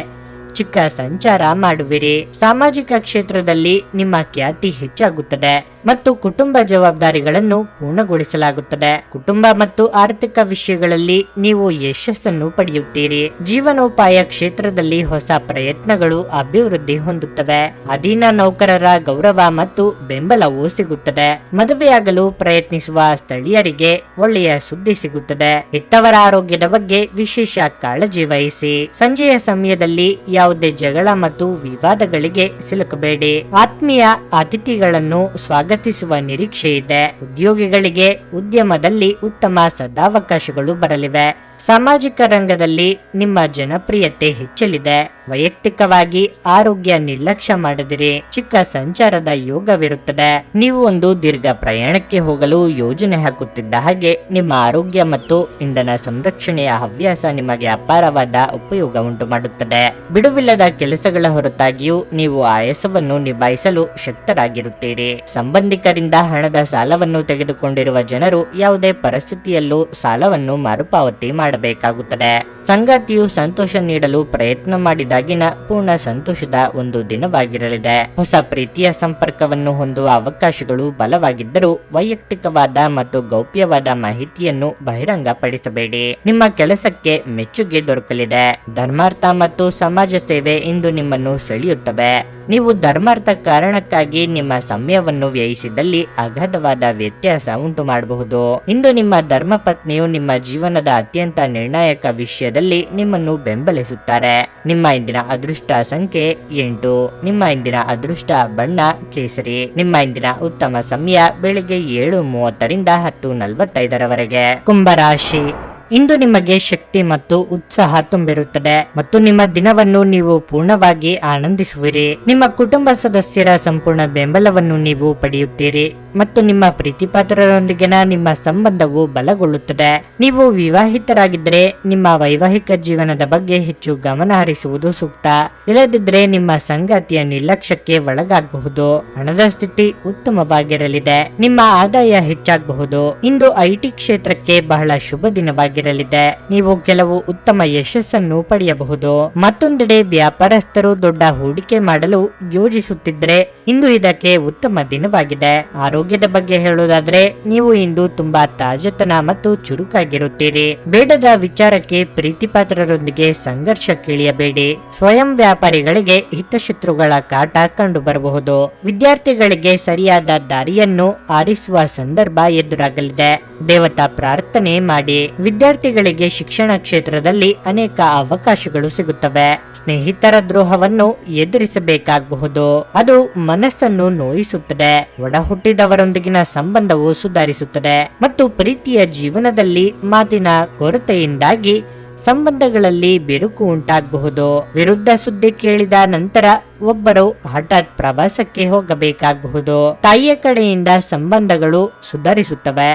ಚಿಕ್ಕ ಸಂಚಾರ ಮಾಡುವಿರಿ. ಸಾಮಾಜಿಕ ಕ್ಷೇತ್ರದಲ್ಲಿ ನಿಮ್ಮ ಖ್ಯಾತಿ ಹೆಚ್ಚಾಗುತ್ತದೆ ಮತ್ತು ಕುಟುಂಬ ಜವಾಬ್ದಾರಿಗಳನ್ನು ಪೂರ್ಣಗೊಳಿಸಲಾಗುತ್ತದೆ. ಕುಟುಂಬ ಮತ್ತು ಆರ್ಥಿಕ ವಿಷಯಗಳಲ್ಲಿ ನೀವು ಯಶಸ್ಸನ್ನು ಪಡೆಯುತ್ತೀರಿ. ಜೀವನೋಪಾಯ ಕ್ಷೇತ್ರದಲ್ಲಿ ಹೊಸ ಪ್ರಯತ್ನಗಳು ಅಭಿವೃದ್ಧಿ ಹೊಂದುತ್ತವೆ. ಅಧೀನ ನೌಕರರ ಗೌರವ ಮತ್ತು ಬೆಂಬಲವೂ ಸಿಗುತ್ತದೆ. ಮದುವೆಯಾಗಲು ಪ್ರಯತ್ನಿಸುವ ಸ್ಥಳೀಯರಿಗೆ ಒಳ್ಳೆಯ ಸುದ್ದಿ ಸಿಗುತ್ತದೆ. ಹೆತ್ತವರ ಆರೋಗ್ಯದ ಬಗ್ಗೆ ವಿಶೇಷ ಕಾಳಜಿ ವಹಿಸಿ. ಸಂಜೆಯ ಸಮಯದಲ್ಲಿ ಯಾವುದೇ ಜಗಳ ಮತ್ತು ವಿವಾದಗಳಿಗೆ ಸಿಲುಕಬೇಡಿ. ಆತ್ಮೀಯ ಅತಿಥಿಗಳನ್ನು ಸ್ವಾಗತಿಸುವ ನಿರೀಕ್ಷೆ ಇದೆ. ಉದ್ಯೋಗಿಗಳಿಗೆ ಉದ್ಯಮದಲ್ಲಿ ಉತ್ತಮ ಸದಾವಕಾಶಗಳು ಬರಲಿವೆ. ಸಾಮಾಜಿಕ ರಂಗದಲ್ಲಿ ನಿಮ್ಮ ಜನಪ್ರಿಯತೆ ಹೆಚ್ಚಲಿದೆ. ವೈಯಕ್ತಿಕವಾಗಿ ಆರೋಗ್ಯ ನಿರ್ಲಕ್ಷ್ಯ ಮಾಡದಿರಿ. ಚಿಕ್ಕ ಸಂಚಾರದ ಯೋಗವಿರುತ್ತದೆ. ನೀವು ಒಂದು ದೀರ್ಘ ಪ್ರಯಾಣಕ್ಕೆ ಹೋಗಲು ಯೋಜನೆ ಹಾಕುತ್ತಿದ್ದ ಹಾಗೆ ನಿಮ್ಮ ಆರೋಗ್ಯ ಮತ್ತು ಇಂಧನ ಸಂರಕ್ಷಣೆಯ ಹವ್ಯಾಸ ನಿಮಗೆ ಅಪಾರವಾದ ಉಪಯೋಗ ಉಂಟು ಮಾಡುತ್ತದೆ. ಬಿಡುವಿಲ್ಲದ ಕೆಲಸಗಳ ಹೊರತಾಗಿಯೂ ನೀವು ಆಯಾಸವನ್ನು ನಿಭಾಯಿಸಲು ಶಕ್ತರಾಗಿರುತ್ತೀರಿ. ಸಂಬಂಧಿಕರಿಂದ ಹಣದ ಸಾಲವನ್ನು ತೆಗೆದುಕೊಂಡಿರುವ ಜನರು ಯಾವುದೇ ಪರಿಸ್ಥಿತಿಯಲ್ಲೂ ಸಾಲವನ್ನು ಮರುಪಾವತಿ ಮಾಡಬೇಕಾಗುತ್ತದೆ. ಸಂಗಾತಿಯು ಸಂತೋಷ ನೀಡಲು ಪ್ರಯತ್ನ ಮಾಡಿದಾಗಿನ ಪೂರ್ಣ ಸಂತೋಷದ ಒಂದು ದಿನವಾಗಿರಲಿದೆ. ಹೊಸ ಪ್ರೀತಿಯ ಸಂಪರ್ಕವನ್ನು ಹೊಂದುವ ಅವಕಾಶಗಳು ಬಲವಾಗಿದ್ದರೂ ವೈಯಕ್ತಿಕವಾದ ಮತ್ತು ಗೌಪ್ಯವಾದ ಮಾಹಿತಿಯನ್ನು ಬಹಿರಂಗಪಡಿಸಬೇಡಿ. ನಿಮ್ಮ ಕೆಲಸಕ್ಕೆ ಮೆಚ್ಚುಗೆ ದೊರಕಲಿದೆ. ಧರ್ಮಾರ್ಥ ಮತ್ತು ಸಮಾಜ ಸೇವೆ ಇಂದು ನಿಮ್ಮನ್ನು ಸೆಳೆಯುತ್ತವೆ. ನೀವು ಧರ್ಮಾರ್ಥ ಕಾರಣಕ್ಕಾಗಿ ನಿಮ್ಮ ಸಮಯವನ್ನು ವ್ಯಯಿಸಿದಲ್ಲಿ ಅಗಾಧವಾದ ವ್ಯತ್ಯಾಸ ಉಂಟು ಮಾಡಬಹುದು. ಇಂದು ನಿಮ್ಮ ಧರ್ಮಪತ್ನಿಯು ನಿಮ್ಮ ಜೀವನದ ಅತ್ಯಂತ ನಿರ್ಣಾಯಕ ವಿಷಯದಲ್ಲಿ ನಿಮ್ಮನ್ನು ಬೆಂಬಲಿಸುತ್ತಾರೆ. ನಿಮ್ಮ ಇಂದಿನ ಅದೃಷ್ಟ ಸಂಖ್ಯೆ 8. ನಿಮ್ಮ ಇಂದಿನ ಅದೃಷ್ಟ ಬಣ್ಣ ಕೇಸರಿ. ನಿಮ್ಮ ಇಂದಿನ ಉತ್ತಮ ಸಮಯ ಬೆಳಿಗ್ಗೆ 7:30ರಿಂದ 10:45ರವರೆಗೆ. ಕುಂಭರಾಶಿ. ಇಂದು ನಿಮಗೆ ಶಕ್ತಿ ಮತ್ತು ಉತ್ಸಾಹ ತುಂಬಿರುತ್ತದೆ ಮತ್ತು ನಿಮ್ಮ ದಿನವನ್ನು ನೀವು ಪೂರ್ಣವಾಗಿ ಆನಂದಿಸುವಿರಿ. ನಿಮ್ಮ ಕುಟುಂಬ ಸದಸ್ಯರ ಸಂಪೂರ್ಣ ಬೆಂಬಲವನ್ನು ನೀವು ಪಡೆಯುತ್ತೀರಿ ಮತ್ತು ನಿಮ್ಮ ಪ್ರೀತಿಪಾತ್ರರೊಂದಿಗಿನ ನಿಮ್ಮ ಸಂಬಂಧವು ಬಲಗೊಳ್ಳುತ್ತದೆ. ನೀವು ವಿವಾಹಿತರಾಗಿದ್ದರೆ ನಿಮ್ಮ ವೈವಾಹಿಕ ಜೀವನದ ಬಗ್ಗೆ ಹೆಚ್ಚು ಗಮನ ಹರಿಸುವುದು ಸೂಕ್ತ. ಇಲ್ಲದಿದ್ದರೆ ನಿಮ್ಮ ಸಂಗಾತಿಯ ನಿರ್ಲಕ್ಷ್ಯಕ್ಕೆ ಒಳಗಾಗಬಹುದು. ಹಣದ ಸ್ಥಿತಿ ಉತ್ತಮವಾಗಿರಲಿದೆ. ನಿಮ್ಮ ಆದಾಯ ಹೆಚ್ಚಾಗಬಹುದು. ಇಂದು ಐಟಿ ಕ್ಷೇತ್ರಕ್ಕೆ ಬಹಳ ಶುಭ ದಿನವಾಗಿರಲಿದೆ. ನೀವು ಕೆಲವು ಉತ್ತಮ ಯಶಸ್ಸನ್ನು ಪಡೆಯಬಹುದು. ಮತ್ತೊಂದೆಡೆ ವ್ಯಾಪಾರಸ್ಥರು ದೊಡ್ಡ ಹೂಡಿಕೆ ಮಾಡಲು ಯೋಜಿಸುತ್ತಿದ್ದರೆ ಇಂದು ಇದಕ್ಕೆ ಉತ್ತಮ ದಿನವಾಗಿದೆ. ಆರೋಗ್ಯದ ಬಗ್ಗೆ ಹೇಳುವುದಾದ್ರೆ ನೀವು ಇಂದು ತುಂಬಾ ತಾಜತನ ಮತ್ತು ಚುರುಕಾಗಿರುತ್ತೀರಿ. ಬೇಡದ ವಿಚಾರಕ್ಕೆ ಪ್ರೀತಿಪಾತ್ರರೊಂದಿಗೆ ಸಂಘರ್ಷಕ್ಕಿಳಿಯಬೇಡಿ. ಸ್ವಯಂ ವ್ಯಾಪಾರಿಗಳಿಗೆ ಹಿತಶತ್ರುಗಳ ಕಾಟ ಕಂಡು ಬರಬಹುದು. ವಿದ್ಯಾರ್ಥಿಗಳಿಗೆ ಸರಿಯಾದ ದಾರಿಯನ್ನು ಆರಿಸುವ ಸಂದರ್ಭ ಎದುರಾಗಲಿದೆ. ದೇವತಾ ಪ್ರಾರ್ಥನೆ ಮಾಡಿ. ವಿದ್ಯಾರ್ಥಿಗಳಿಗೆ ಶಿಕ್ಷಣ ಕ್ಷೇತ್ರದಲ್ಲಿ ಅನೇಕ ಅವಕಾಶಗಳು ಸಿಗುತ್ತವೆ. ಸ್ನೇಹಿತರ ದ್ರೋಹವನ್ನು ಎದುರಿಸಬೇಕಾಗಬಹುದು, ಅದು ಮನಸ್ಸನ್ನು ನೋಯಿಸುತ್ತದೆ. ಒಡ ಹುಟ್ಟಿದವರೊಂದಿಗಿನ ಸಂಬಂಧವು ಸುಧಾರಿಸುತ್ತದೆ ಮತ್ತು ಪ್ರೀತಿಯ ಜೀವನದಲ್ಲಿ ಮಾತಿನ ಕೊರತೆಯಿಂದಾಗಿ ಸಂಬಂಧಗಳಲ್ಲಿ ಬಿರುಕು ಉಂಟಾಗಬಹುದು. ವಿರುದ್ಧ ಸುದ್ದಿ ಕೇಳಿದ ನಂತರ ಒಬ್ಬರು ಹಠಾತ್ ಪ್ರವಾಸಕ್ಕೆ ಹೋಗಬೇಕಾಗಬಹುದು. ತಾಯಿಯ ಕಡೆಯಿಂದ ಸಂಬಂಧಗಳು ಸುಧಾರಿಸುತ್ತವೆ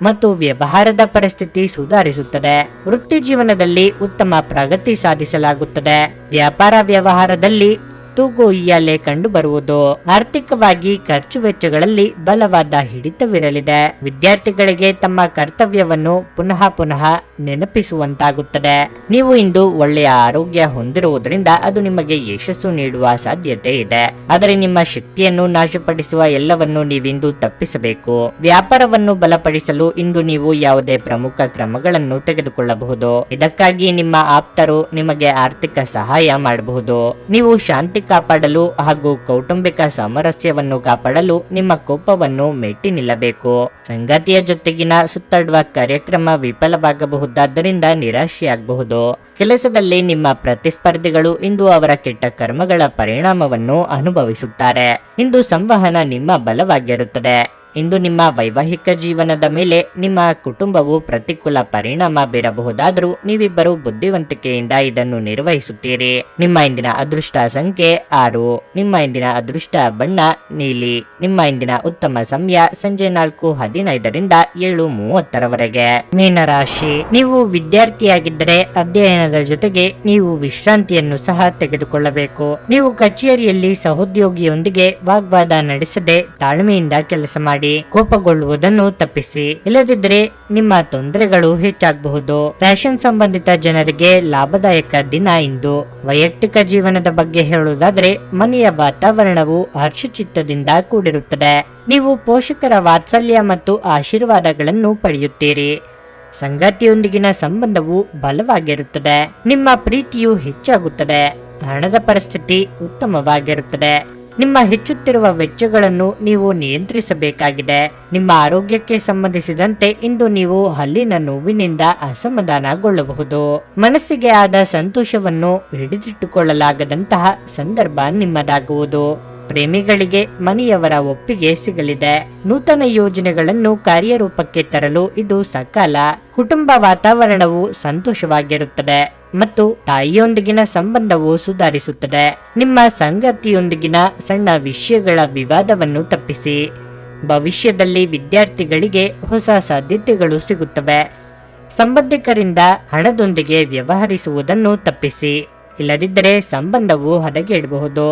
ಮತ್ತು ವ್ಯವಹಾರದ ಪರಿಸ್ಥಿತಿ ಸುಧಾರಿಸುತ್ತದೆ. ವೃತ್ತಿ ಜೀವನದಲ್ಲಿ ಉತ್ತಮ ಪ್ರಗತಿ ಸಾಧಿಸಲಾಗುತ್ತದೆ. ವ್ಯಾಪಾರ ವ್ಯವಹಾರದಲ್ಲಿ ತೂಗು ಉಯ್ಯಾಲೆ ಕಂಡು ಬರುವುದು. ಆರ್ಥಿಕವಾಗಿ ಖರ್ಚು ವೆಚ್ಚಗಳಲ್ಲಿ ಬಲವಾದ ಹಿಡಿತವಿರಲಿದೆ. ವಿದ್ಯಾರ್ಥಿಗಳಿಗೆ ತಮ್ಮ ಕರ್ತವ್ಯವನ್ನು ಪುನಃ ಪುನಃ ನೆನಪಿಸುವಂತಾಗುತ್ತದೆ. ನೀವು ಇಂದು ಒಳ್ಳೆಯ ಆರೋಗ್ಯ ಹೊಂದಿರುವುದರಿಂದ ಅದು ನಿಮಗೆ ಯಶಸ್ಸು ನೀಡುವ ಸಾಧ್ಯತೆ ಇದೆ. ಆದರೆ ನಿಮ್ಮ ಶಕ್ತಿಯನ್ನು ನಾಶಪಡಿಸುವ ಎಲ್ಲವನ್ನು ನೀವಿಂದು ತಪ್ಪಿಸಬೇಕು. ವ್ಯಾಪಾರವನ್ನು ಬಲಪಡಿಸಲು ಇಂದು ನೀವು ಯಾವುದೇ ಪ್ರಮುಖ ಕ್ರಮಗಳನ್ನು ತೆಗೆದುಕೊಳ್ಳಬಹುದು. ಇದಕ್ಕಾಗಿ ನಿಮ್ಮ ಆಪ್ತರು ನಿಮಗೆ ಆರ್ಥಿಕ ಸಹಾಯ ಮಾಡಬಹುದು. ನೀವು ಶಾಂತಿ ಕಾಪಾಡಲು ಹಾಗೂ ಕೌಟುಂಬಿಕ ಸಾಮರಸ್ಯವನ್ನು ಕಾಪಾಡಲು ನಿಮ್ಮ ಕೋಪವನ್ನು ಮೆಟ್ಟಿ ನಿಲ್ಲಬೇಕು. ಸಂಗಾತಿಯ ಜೊತೆಗಿನ ಸುತ್ತಾಡುವ ಕಾರ್ಯಕ್ರಮ ವಿಫಲವಾಗಬಹುದಾದ್ದರಿಂದ ನಿರಾಶೆಯಾಗಬಹುದು. ಕೆಲಸದಲ್ಲಿ ನಿಮ್ಮ ಪ್ರತಿಸ್ಪರ್ಧಿಗಳು ಇಂದು ಅವರ ಕೆಟ್ಟ ಕರ್ಮಗಳ ಪರಿಣಾಮವನ್ನು ಅನುಭವಿಸುತ್ತಾರೆ. ಇಂದು ಸಂವಹನ ನಿಮ್ಮ ಬಲವಾಗಿರುತ್ತದೆ. ಇಂದು ನಿಮ್ಮ ವೈವಾಹಿಕ ಜೀವನದ ಮೇಲೆ ನಿಮ್ಮ ಕುಟುಂಬವು ಪ್ರತಿಕೂಲ ಪರಿಣಾಮ ಬೀರಬಹುದಾದರೂ ನೀವಿಬ್ಬರು ಬುದ್ಧಿವಂತಿಕೆಯಿಂದ ಇದನ್ನು ನಿರ್ವಹಿಸುತ್ತೀರಿ. ನಿಮ್ಮ ಇಂದಿನ ಅದೃಷ್ಟ ಸಂಖ್ಯೆ 6. ನಿಮ್ಮ ಇಂದಿನ ಅದೃಷ್ಟ ಬಣ್ಣ ನೀಲಿ. ನಿಮ್ಮ ಇಂದಿನ ಉತ್ತಮ ಸಮಯ ಸಂಜೆ 4:15ರಿಂದ 7:30ರವರೆಗೆ. ಮೀನರಾಶಿ, ನೀವು ವಿದ್ಯಾರ್ಥಿಯಾಗಿದ್ದರೆ ಅಧ್ಯಯನದ ಜೊತೆಗೆ ನೀವು ವಿಶ್ರಾಂತಿಯನ್ನು ಸಹ ತೆಗೆದುಕೊಳ್ಳಬೇಕು. ನೀವು ಕಚೇರಿಯಲ್ಲಿ ಸಹೋದ್ಯೋಗಿಯೊಂದಿಗೆ ವಾಗ್ವಾದ ನಡೆಸದೆ ತಾಳ್ಮೆಯಿಂದ ಕೆಲಸ ಮಾಡಿ. ಕೋಪಗೊಳ್ಳುವುದನ್ನು ತಪ್ಪಿಸಿ, ಇಲ್ಲದಿದ್ದರೆ ನಿಮ್ಮ ತೊಂದರೆಗಳು ಹೆಚ್ಚಾಗಬಹುದು. ಫ್ಯಾಷನ್ ಸಂಬಂಧಿತ ಜನರಿಗೆ ಲಾಭದಾಯಕ ದಿನ ಇಂದು. ವೈಯಕ್ತಿಕ ಜೀವನದ ಬಗ್ಗೆ ಹೇಳುವುದಾದರೆ ಮನೆಯ ವಾತಾವರಣವು ಹರ್ಷಚಿತ್ತದಿಂದ ಕೂಡಿರುತ್ತದೆ. ನೀವು ಪೋಷಕರ ವಾತ್ಸಲ್ಯ ಮತ್ತು ಆಶೀರ್ವಾದಗಳನ್ನು ಪಡೆಯುತ್ತೀರಿ. ಸಂಗಾತಿಯೊಂದಿಗಿನ ಸಂಬಂಧವು ಬಲವಾಗಿರುತ್ತದೆ. ನಿಮ್ಮ ಪ್ರೀತಿಯು ಹೆಚ್ಚಾಗುತ್ತದೆ. ಹಣದ ಪರಿಸ್ಥಿತಿ ಉತ್ತಮವಾಗಿರುತ್ತದೆ. ನಿಮ್ಮ ಹೆಚ್ಚುತ್ತಿರುವ ವೆಚ್ಚಗಳನ್ನು ನೀವು ನಿಯಂತ್ರಿಸಬೇಕಾಗಿದೆ. ನಿಮ್ಮ ಆರೋಗ್ಯಕ್ಕೆ ಸಂಬಂಧಿಸಿದಂತೆ ಇಂದು ನೀವು ಹಲ್ಲಿನ ನೋವಿನಿಂದ ಅಸಮಾಧಾನಗೊಳ್ಳಬಹುದು. ಮನಸ್ಸಿಗೆ ಆದ ಸಂತೋಷವನ್ನು ಹಿಡಿದಿಟ್ಟುಕೊಳ್ಳಲಾಗದಂತಹ ಸಂದರ್ಭ ನಿಮ್ಮದಾಗುವುದು. ಪ್ರೇಮಿಗಳಿಗೆ ಮನೆಯವರ ಒಪ್ಪಿಗೆ ಸಿಗಲಿದೆ. ನೂತನ ಯೋಜನೆಗಳನ್ನು ಕಾರ್ಯರೂಪಕ್ಕೆ ತರಲು ಇದು ಸಕಾಲ. ಕುಟುಂಬ ವಾತಾವರಣವು ಸಂತೋಷವಾಗಿರುತ್ತದೆ ಮತ್ತು ತಾಯಿಯೊಂದಿಗಿನ ಸಂಬಂಧವು ಸುಧಾರಿಸುತ್ತದೆ. ನಿಮ್ಮ ಸಂಗಾತಿಯೊಂದಿಗಿನ ಸಣ್ಣ ವಿಷಯಗಳ ವಿವಾದವನ್ನು ತಪ್ಪಿಸಿ. ಭವಿಷ್ಯದಲ್ಲಿ ವಿದ್ಯಾರ್ಥಿಗಳಿಗೆ ಹೊಸ ಸಾಧ್ಯತೆಗಳು ಸಿಗುತ್ತವೆ. ಸಂಬಂಧಿಕರಿಂದ ಹಣದೊಂದಿಗೆ ವ್ಯವಹರಿಸುವುದನ್ನು ತಪ್ಪಿಸಿ, ಇಲ್ಲದಿದ್ದರೆ ಸಂಬಂಧವು ಹದಗೆಡಬಹುದು.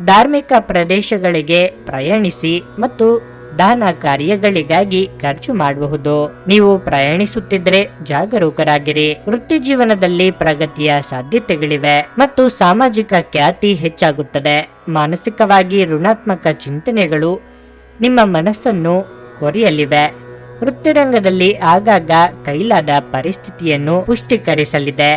ಧಾರ್ಮಿಕ ಪ್ರದೇಶಗಳಿಗೆ ಪ್ರಯಾಣಿಸಿ ಮತ್ತು ದಾನ ಕಾರ್ಯಗಳಿಗಾಗಿ ಖರ್ಚು ಮಾಡಬಹುದು. ನೀವು ಪ್ರಯಾಣಿಸುತ್ತಿದ್ದರೆ ಜಾಗರೂಕರಾಗಿರಿ. ವೃತ್ತಿ ಜೀವನದಲ್ಲಿ ಪ್ರಗತಿಯ ಸಾಧ್ಯತೆಗಳಿವೆ ಮತ್ತು ಸಾಮಾಜಿಕ ಖ್ಯಾತಿ ಹೆಚ್ಚಾಗುತ್ತದೆ. ಮಾನಸಿಕವಾಗಿ ಋಣಾತ್ಮಕ ಚಿಂತನೆಗಳು ನಿಮ್ಮ ಮನಸ್ಸನ್ನು ಕೊರೆಯಲಿವೆ. ವೃತ್ತಿರಂಗದಲ್ಲಿ ಆಗಾಗ ಕೈಲಾದ ಪರಿಸ್ಥಿತಿಯನ್ನು ಪುಷ್ಟೀಕರಿಸಲಿದೆ.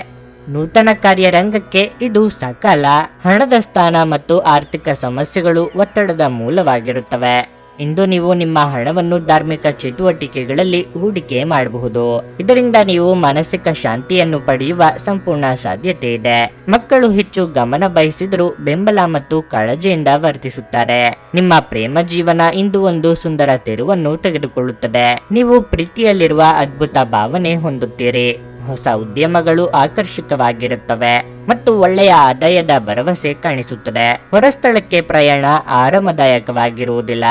ನೂತನ ಕಾರ್ಯರಂಗಕ್ಕೆ ಇದು ಸಕಾಲ. ಹಣದ ಸ್ಥಾನ ಮತ್ತು ಆರ್ಥಿಕ ಸಮಸ್ಯೆಗಳು ಒತ್ತಡದ ಮೂಲವಾಗಿರುತ್ತವೆ. ಇಂದು ನೀವು ನಿಮ್ಮ ಹಣವನ್ನು ಧಾರ್ಮಿಕ ಚಟುವಟಿಕೆಗಳಲ್ಲಿ ಹೂಡಿಕೆ ಮಾಡಬಹುದು. ಇದರಿಂದ ನೀವು ಮಾನಸಿಕ ಶಾಂತಿಯನ್ನು ಪಡೆಯುವ ಸಂಪೂರ್ಣ ಸಾಧ್ಯತೆ ಇದೆ. ಮಕ್ಕಳು ಹೆಚ್ಚು ಗಮನ ಬಯಸಿದರೂ ಬೆಂಬಲ ಮತ್ತು ಕಾಳಜಿಯಿಂದ ವರ್ತಿಸುತ್ತಾರೆ. ನಿಮ್ಮ ಪ್ರೇಮ ಜೀವನ ಇಂದು ಒಂದು ಸುಂದರ ತಿರುವನ್ನು ತೆಗೆದುಕೊಳ್ಳುತ್ತದೆ. ನೀವು ಪ್ರೀತಿಯಲ್ಲಿರುವ ಅದ್ಭುತ ಭಾವನೆ ಹೊಂದುತ್ತೀರಿ. ಹೊಸ ಉದ್ಯಮಗಳು ಆಕರ್ಷಕವಾಗಿರುತ್ತವೆ ಮತ್ತು ಒಳ್ಳೆಯ ಆದಾಯದ ಭರವಸೆ ಕಾಣಿಸುತ್ತದೆ. ಹೊರಸ್ಥಳಕ್ಕೆ ಪ್ರಯಾಣ ಆರಾಮದಾಯಕವಾಗಿರುವುದಿಲ್ಲ,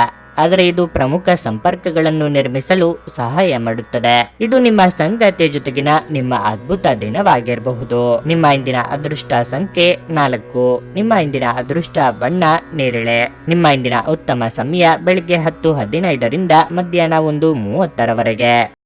ಆದರೆ ಇದು ಪ್ರಮುಖ ಸಂಪರ್ಕಗಳನ್ನು ನಿರ್ಮಿಸಲು ಸಹಾಯ ಮಾಡುತ್ತದೆ. ಇದು ನಿಮ್ಮ ಸಂಗಾತಿಯ ಜೊತೆಗಿನ ನಿಮ್ಮ ಅದ್ಭುತ ದಿನವಾಗಿರಬಹುದು. ನಿಮ್ಮ ಇಂದಿನ ಅದೃಷ್ಟ ಸಂಖ್ಯೆ 4. ನಿಮ್ಮ ಇಂದಿನ ಅದೃಷ್ಟ ಬಣ್ಣ ನೇರಳೆ. ನಿಮ್ಮ ಇಂದಿನ ಉತ್ತಮ ಸಮಯ ಬೆಳಿಗ್ಗೆ 10:15ರಿಂದ ಮಧ್ಯಾಹ್ನ 1:30ರವರೆಗೆ.